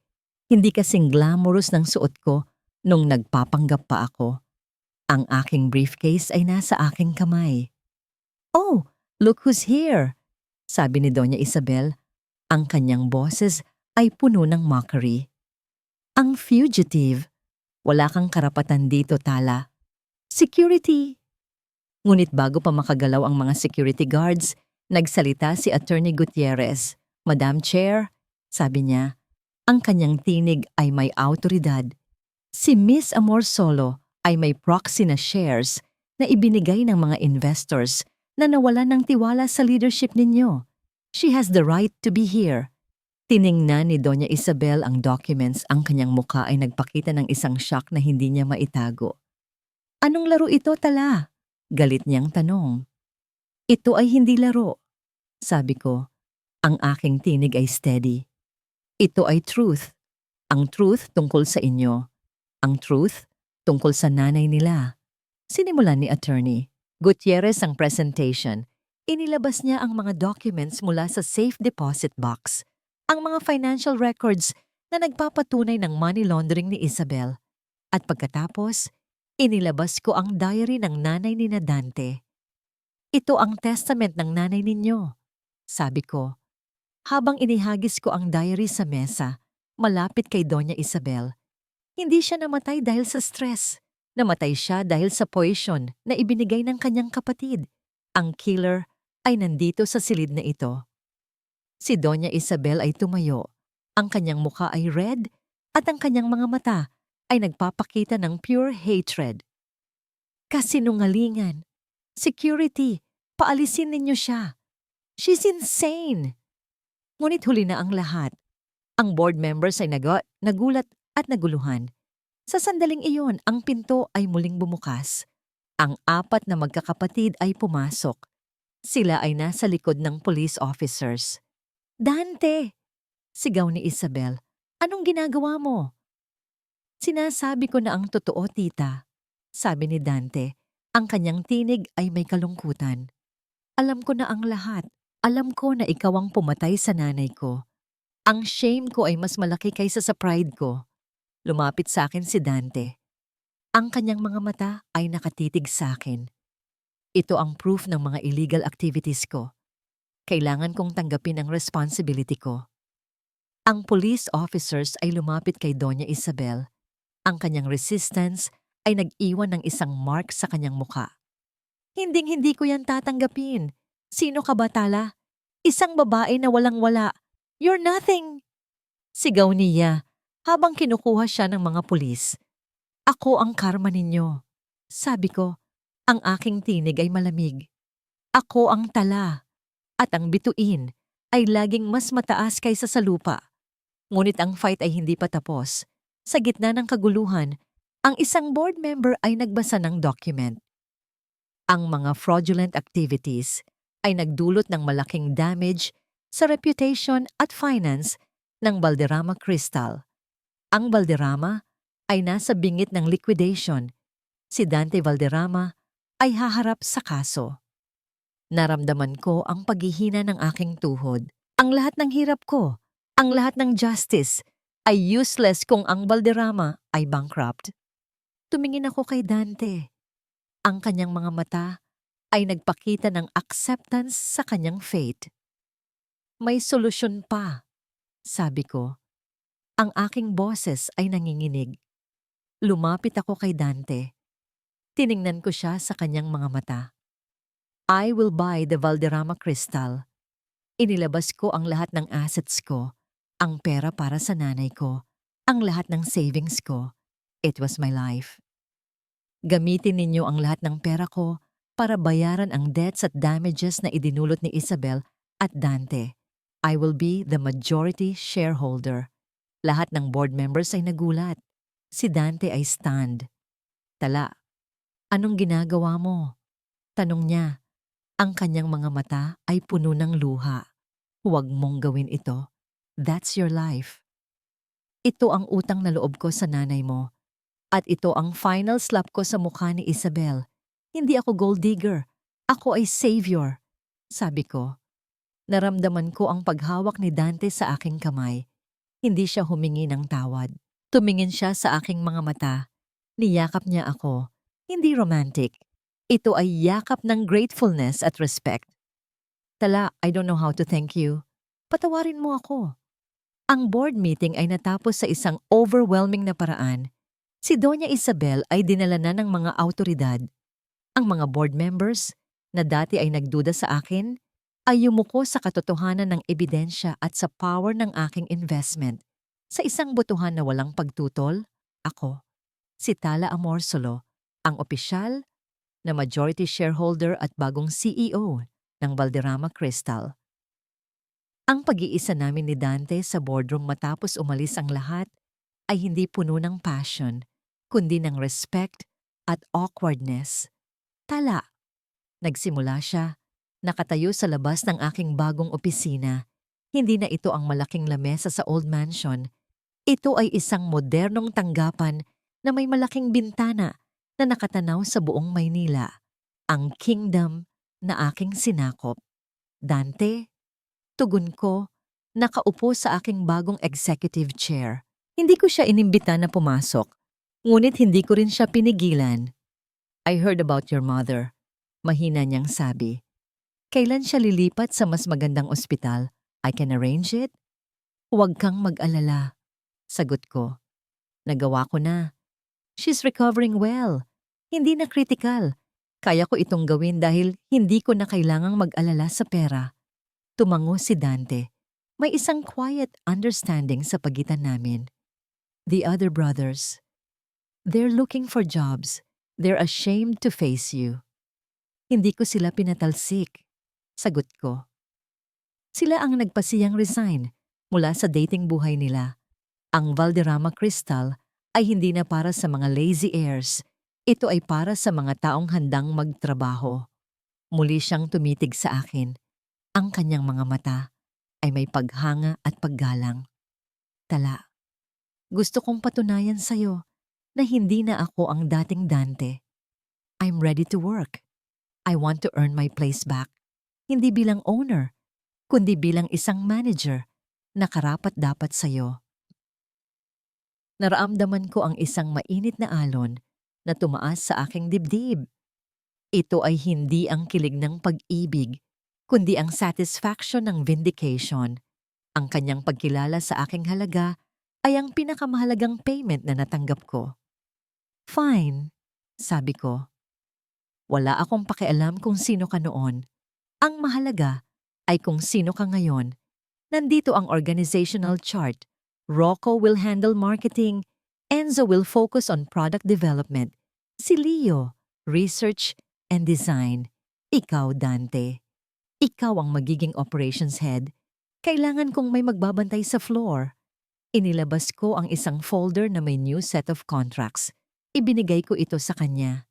Hindi kasing glamorous ng suot ko nung nagpapanggap pa ako. Ang aking briefcase ay nasa aking kamay. "Oh, look who's here!" sabi ni Doña Isabel. Ang kanyang boses ay puno ng mockery. "Ang fugitive. Wala kang karapatan dito, Tala. Security!" Ngunit bago pa makagalaw ang mga security guards, nagsalita si Attorney Gutierrez. "Madam Chair," sabi niya, ang kanyang tinig ay may autoridad. "Si Miss Amorsolo ay may proxy na shares na ibinigay ng mga investors na nawalan ng tiwala sa leadership ninyo. She has the right to be here." Tiningnan ni Doña Isabel ang documents, ang kanyang mukha ay nagpakita ng isang shock na hindi niya maitago. "Anong laro ito, Tala?" galit niyang tanong. "Ito ay hindi laro," sabi ko. Ang aking tinig ay steady. "Ito ay truth. Ang truth tungkol sa inyo. Ang truth tungkol sa nanay nila." Sinimulan ni Attorney Gutierrez ang presentation. Inilabas niya ang mga documents mula sa safe deposit box, ang mga financial records na nagpapatunay ng money laundering ni Isabel. At pagkatapos, inilabas ko ang diary ng nanay ni Dante. "Ito ang testament ng nanay ninyo," sabi ko. Habang inihagis ko ang diary sa mesa, malapit kay Doña Isabel. Hindi siya namatay dahil sa stress. Namatay siya dahil sa poison na ibinigay ng kanyang kapatid. Ang killer ay nandito sa silid na ito. Si Doña Isabel ay tumayo. Ang kanyang mukha ay red at ang kanyang mga mata ay nagpapakita ng pure hatred. "Kasinungalingan! Security! Paalisin ninyo siya! She's insane!" Ngunit huli na ang lahat. Ang board members ay nagulat at naguluhan. Sa sandaling iyon, ang pinto ay muling bumukas. Ang apat na magkakapatid ay pumasok. Sila ay nasa likod ng police officers. "Dante!" sigaw ni Isabel. "Anong ginagawa mo?" "Sinasabi ko na ang totoo, tita," sabi ni Dante. Ang kanyang tinig ay may kalungkutan. "Alam ko na ang lahat. Alam ko na ikaw ang pumatay sa nanay ko. Ang shame ko ay mas malaki kaysa sa pride ko." Lumapit sa akin si Dante. Ang kanyang mga mata ay nakatitig sa akin. "Ito ang proof ng mga illegal activities ko. Kailangan kong tanggapin ang responsibility ko." Ang police officers ay lumapit kay Doña Isabel. Ang kanyang resistance ay nag-iwan ng isang mark sa kanyang muka. "Hinding-hindi ko yan tatanggapin. Sino ka ba, Tala? Isang babae na walang-wala. You're nothing!" Sigaw niya habang kinukuha siya ng mga pulis. "Ako ang karma ninyo," Sabi ko, ang aking tinig ay malamig. Ako ang tala, at ang bituin ay laging mas mataas kaysa sa lupa. Ngunit ang fight ay hindi pa tapos. Sa gitna ng kaguluhan, ang isang board member ay nagbasa ng document. Ang mga fraudulent activities ay nagdulot ng malaking damage sa reputation at finance ng Valderrama Crystal. Ang Valderrama ay nasa bingit ng liquidation. Si Dante Valderrama ay haharap sa kaso. Naramdaman ko ang paghihina ng aking tuhod. Ang lahat ng hirap ko, ang lahat ng justice ay useless kung ang Valderrama ay bankrupt. Tumingin ako kay Dante. Ang kanyang mga mata ay nagpakita ng acceptance sa kanyang fate. May solusyon pa, sabi ko. Ang aking boses ay nanginginig. Lumapit ako kay Dante. Tiningnan ko siya sa kanyang mga mata. I will buy the Valderrama Crystal. Inilabas ko ang lahat ng assets ko, ang pera para sa nanay ko, ang lahat ng savings ko. It was my life. Gamitin ninyo ang lahat ng pera ko para bayaran ang debts at damages na idinulot ni Isabel at Dante. I will be the majority shareholder. Lahat ng board members ay nagulat. Si Dante ay stunned. Tala, anong ginagawa mo? Tanong niya. Ang kanyang mga mata ay puno ng luha. Huwag mong gawin ito. That's your life. Ito ang utang na loob ko sa nanay mo. At ito ang final slap ko sa mukha ni Isabel. Hindi ako gold digger. Ako ay savior. Sabi ko. Naramdaman ko ang paghawak ni Dante sa aking kamay. Hindi siya humingi ng tawad. Tumingin siya sa aking mga mata. Niyakap niya ako. Hindi romantic. Ito ay yakap ng gratefulness at respect. Tala, I don't know how to thank you. Patawarin mo ako. Ang board meeting ay natapos sa isang overwhelming na paraan. Si Doña Isabel ay dinala na ng mga autoridad. Ang mga board members, na dati ay nagduda sa akin, ay yumuko sa katotohanan ng ebidensya at sa power ng aking investment. Sa isang botohan na walang pagtutol, ako, si Tala Amorsolo, ang opisyal, na majority shareholder at bagong CEO ng Valderrama Crystal. Ang pag-iisa namin ni Dante sa boardroom matapos umalis ang lahat ay hindi puno ng passion, kundi ng respect at awkwardness. Tala. Nagsimula siya, nakatayo sa labas ng aking bagong opisina. Hindi na ito ang malaking lamesa sa old mansion. Ito ay isang modernong tanggapan na may malaking bintana na nakatanaw sa buong Maynila, ang kingdom na aking sinakop. Dante, tugon ko, nakaupo sa aking bagong executive chair. Hindi ko siya inimbita na pumasok, ngunit hindi ko rin siya pinigilan. I heard about your mother, mahina niyang sabi. Kailan siya lilipat sa mas magandang ospital? I can arrange it? Huwag kang mag-alala, sagot ko. Nagawa ko na. She's recovering well. Hindi na critical. Kaya ko itong gawin dahil hindi ko na kailangang mag-alala sa pera. Tumango si Dante. May isang quiet understanding sa pagitan namin. The other brothers. They're looking for jobs. They're ashamed to face you. Hindi ko sila pinatalsik. Sagot ko. Sila ang nagpasiyang resign mula sa dating buhay nila. Ang Valderrama Crystal ay hindi na para sa mga lazy heirs. Ito ay para sa mga taong handang magtrabaho. Muli siyang tumitig sa akin. Ang kanyang mga mata ay may paghanga at paggalang. Tala, gusto kong patunayan sa'yo na hindi na ako ang dating Dante. I'm ready to work. I want to earn my place back. Hindi bilang owner, kundi bilang isang manager na karapat-dapat sa'yo. Nararamdaman ko ang isang mainit na alon na tumaas sa aking dibdib. Ito ay hindi ang kilig ng pag-ibig, kundi ang satisfaction ng vindication. Ang kanyang pagkilala sa aking halaga ay ang pinakamahalagang payment na natanggap ko. Fine, sabi ko. Wala akong pakialam kung sino ka noon. Ang mahalaga ay kung sino ka ngayon. Nandito ang organizational chart. Rocco will handle marketing. Enzo will focus on product development. Si Leo, research and design. Ikaw, Dante. Ikaw ang magiging operations head. Kailangan kong may magbabantay sa floor. Inilabas ko ang isang folder na may new set of contracts. Ibinigay ko ito sa kanya.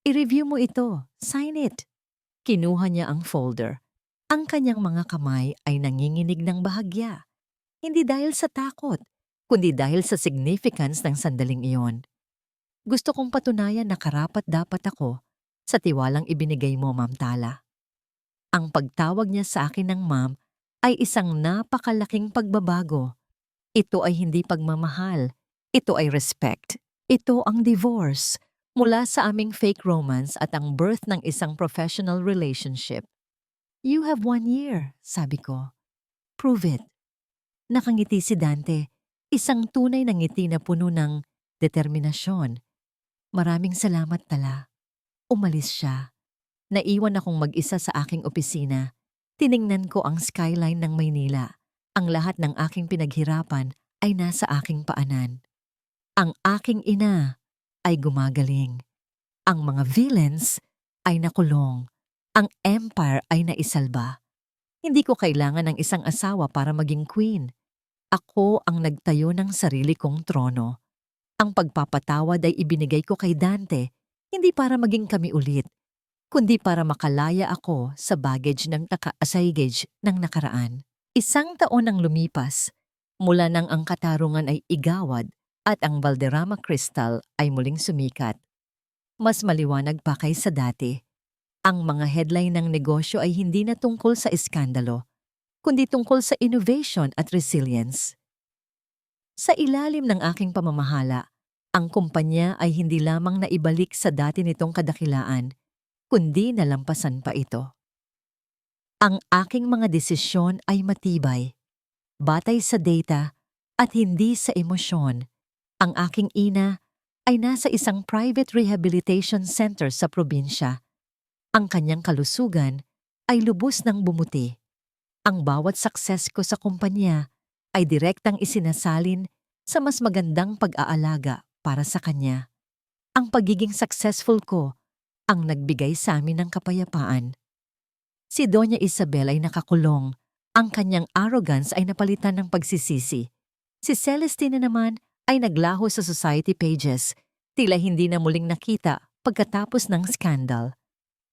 I-review mo ito. Sign it. Kinuha niya ang folder. Ang kanyang mga kamay ay nanginginig ng bahagya. Hindi dahil sa takot, kundi dahil sa significance ng sandaling iyon. Gusto kong patunayan na karapat-dapat ako sa tiwalang ibinigay mo, Ma'am Tala. Ang pagtawag niya sa akin ng ma'am ay isang napakalaking pagbabago. Ito ay hindi pagmamahal. Ito ay respect. Ito ang divorce mula sa aming fake romance at ang birth ng isang professional relationship. You have 1 year, sabi ko. Prove it. Nakangiti si Dante, isang tunay na ngiti na puno ng determinasyon. Maraming salamat, Tala. Umalis siya. Naiwan akong mag-isa sa aking opisina. Tiningnan ko ang skyline ng Maynila. Ang lahat ng aking pinaghirapan ay nasa aking paanan. Ang aking ina ay gumagaling. Ang mga villains ay nakulong. Ang empire ay naisalba. Hindi ko kailangan ng isang asawa para maging queen. Ako ang nagtayo ng sarili kong trono. Ang pagpapatawad ay ibinigay ko kay Dante, hindi para maging kami ulit, kundi para makalaya ako sa baggage ng naka-assigage ng nakaraan. 1 taon ang lumipas, mula nang ang katarungan ay igawad at ang Valderrama Crystal ay muling sumikat. Mas maliwanag pa kaysa dati. Ang mga headline ng negosyo ay hindi na tungkol sa iskandalo, kundi tungkol sa innovation at resilience. Sa ilalim ng aking pamamahala, ang kumpanya ay hindi lamang naibalik sa dati nitong kadakilaan, kundi nalampasan pa ito. Ang aking mga desisyon ay matibay, batay sa data at hindi sa emosyon. Ang aking ina ay nasa isang private rehabilitation center sa probinsya. Ang kanyang kalusugan ay lubos ng bumuti. Ang bawat success ko sa kumpanya ay direktang isinasalin sa mas magandang pag-aalaga para sa kanya. Ang pagiging successful ko ang nagbigay sa amin ng kapayapaan. Si Doña Isabel ay nakakulong. Ang kanyang arrogance ay napalitan ng pagsisisi. Si Celestina naman ay naglaho sa society pages, tila hindi na muling nakita pagkatapos ng skandal.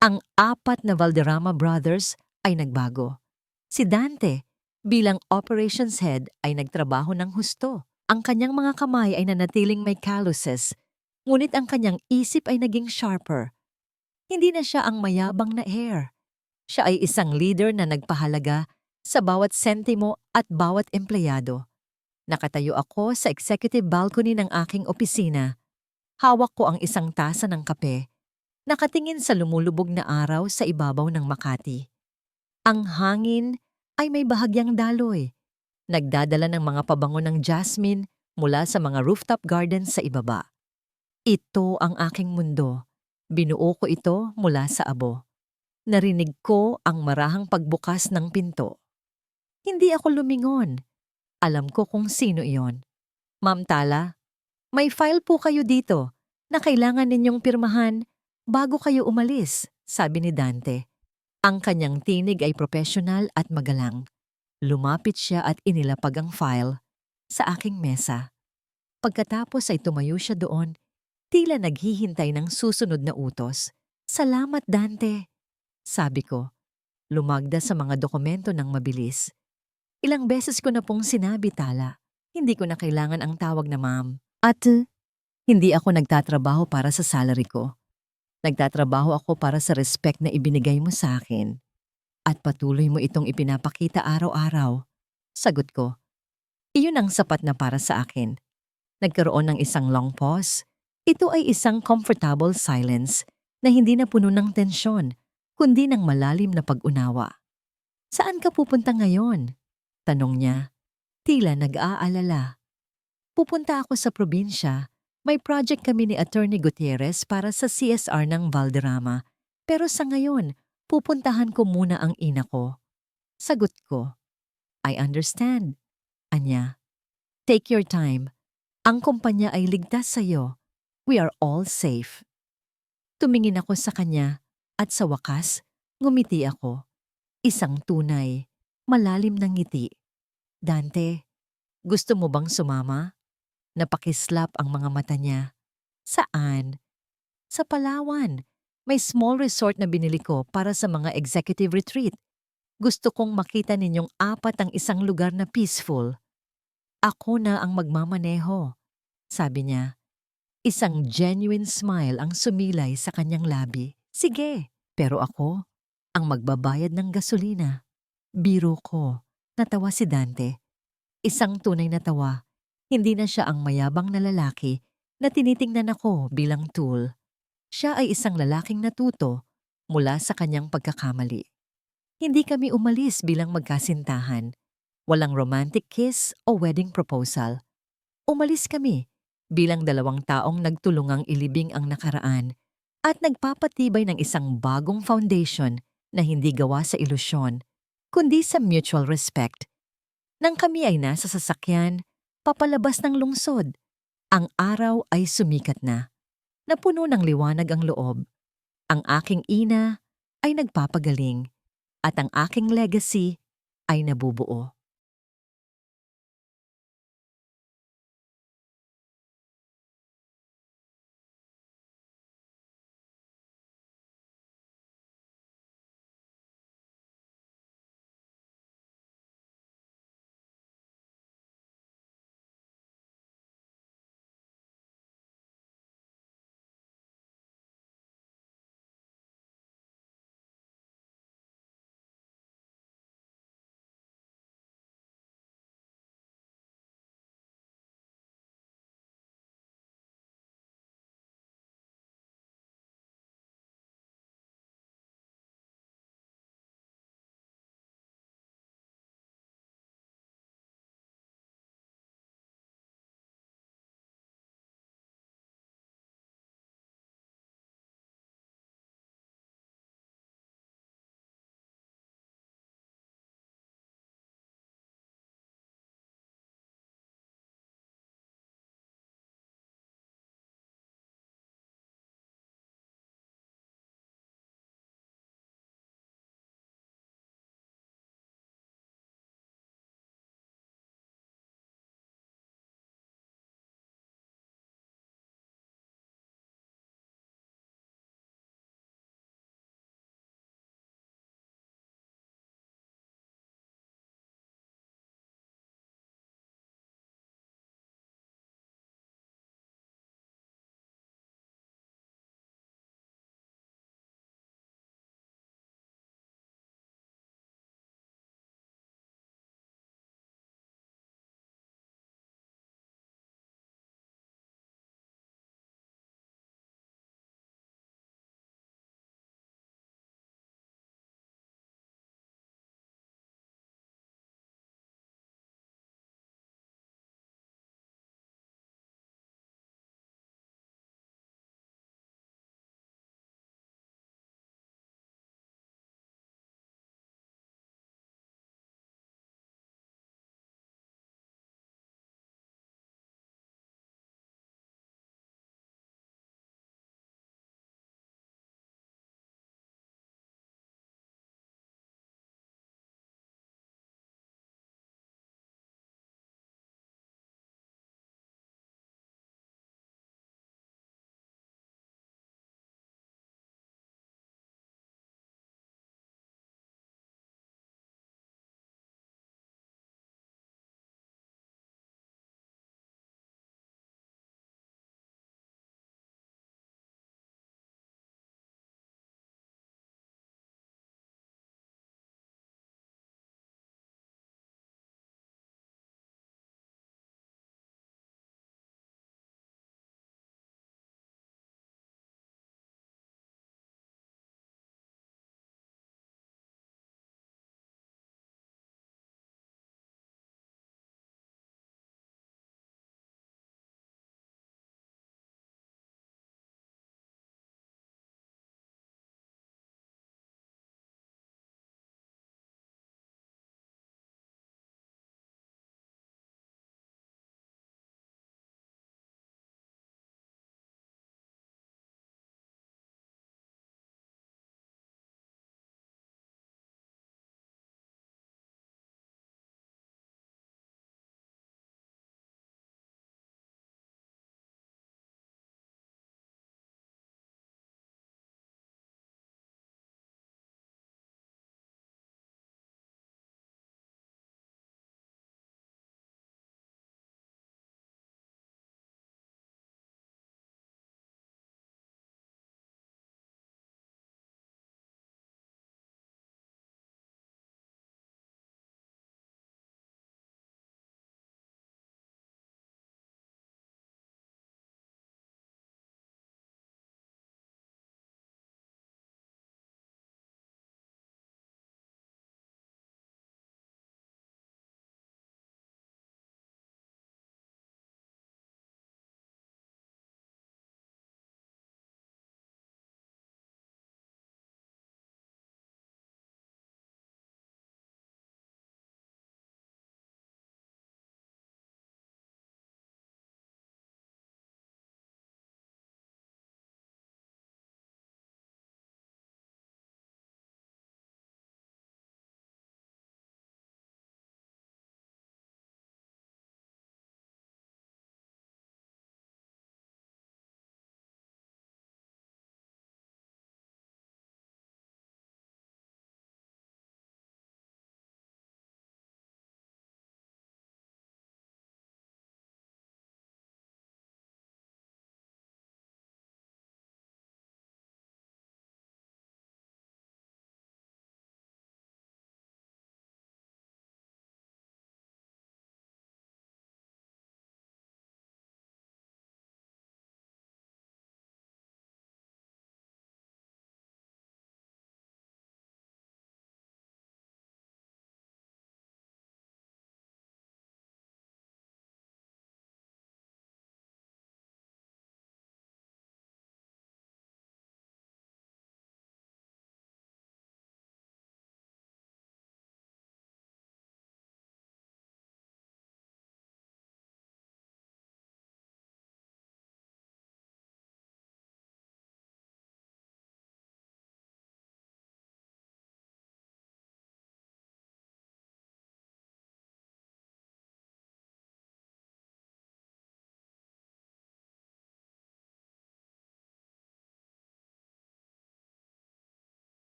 Ang 4 na Valderrama brothers ay nagbago. Si Dante, bilang operations head, ay nagtrabaho ng husto. Ang kanyang mga kamay ay nanatiling may calluses, ngunit ang kanyang isip ay naging sharper. Hindi na siya ang mayabang na heir. Siya ay isang leader na nagpahalaga sa bawat sentimo at bawat empleyado. Nakatayo ako sa executive balcony ng aking opisina. Hawak ko ang isang tasa ng kape. Nakatingin sa lumulubog na araw sa ibabaw ng Makati. Ang hangin ay may bahagyang daloy. Nagdadala ng mga pabango ng jasmine mula sa mga rooftop gardens sa ibaba. Ito ang aking mundo. Binuo ko ito mula sa abo. Narinig ko ang marahang pagbukas ng pinto. Hindi ako lumingon. Alam ko kung sino iyon. Ma'am Tala, may file po kayo dito na kailangan ninyong pirmahan bago kayo umalis, sabi ni Dante. Ang kanyang tinig ay profesional at magalang. Lumapit siya at inilapag ang file sa aking mesa. Pagkatapos ay tumayo siya doon, tila naghihintay ng susunod na utos. Salamat, Dante, sabi ko. Lumagda sa mga dokumento ng mabilis. Ilang beses ko na pong sinabi, Tala, hindi ko na kailangan ang tawag na ma'am. At hindi ako nagtatrabaho para sa salary ko. Nagtatrabaho ako para sa respect na ibinigay mo sa akin. At patuloy mo itong ipinapakita araw-araw. Sagot ko, iyon ang sapat na para sa akin. Nagkaroon ng isang long pause. Ito ay isang comfortable silence na hindi na puno ng tensyon, kundi ng malalim na pag-unawa. Saan ka pupunta ngayon? Tanong niya. Tila nag-aalala. Pupunta ako sa probinsya. May project kami ni Attorney Gutierrez para sa CSR ng Valderrama. Pero sa ngayon, pupuntahan ko muna ang ina ko. Sagot ko. I understand. Anya. Take your time. Ang kumpanya ay ligtas sa iyo. We are all safe. Tumingin ako sa kanya at sa wakas, ngumiti ako. Isang tunay, malalim na ngiti. Dante, gusto mo bang sumama? Napakislap ang mga mata niya. Saan? Sa Palawan. May small resort na binili ko para sa mga executive retreat. Gusto kong makita ninyong apat ang isang lugar na peaceful. Ako na ang magmamaneho, sabi niya. Isang genuine smile ang sumilay sa kanyang labi. Sige, pero ako ang magbabayad ng gasolina. Biro ko, natawa si Dante. Isang tunay na tawa. Hindi na siya ang mayabang na lalaki na tinitingnan ako bilang tool. Siya ay isang lalaking natuto mula sa kanyang pagkakamali. Hindi kami umalis bilang magkasintahan. Walang romantic kiss o wedding proposal. Umalis kami bilang dalawang taong nagtulungang ilibing ang nakaraan at nagpapatibay ng isang bagong foundation na hindi gawa sa ilusyon, kundi sa mutual respect. Nang kami ay nasa sasakyan, papalabas ng lungsod, ang araw ay sumikat na. Napuno ng liwanag ang loob. Ang aking ina ay nagpapagaling at ang aking legacy ay nabubuo.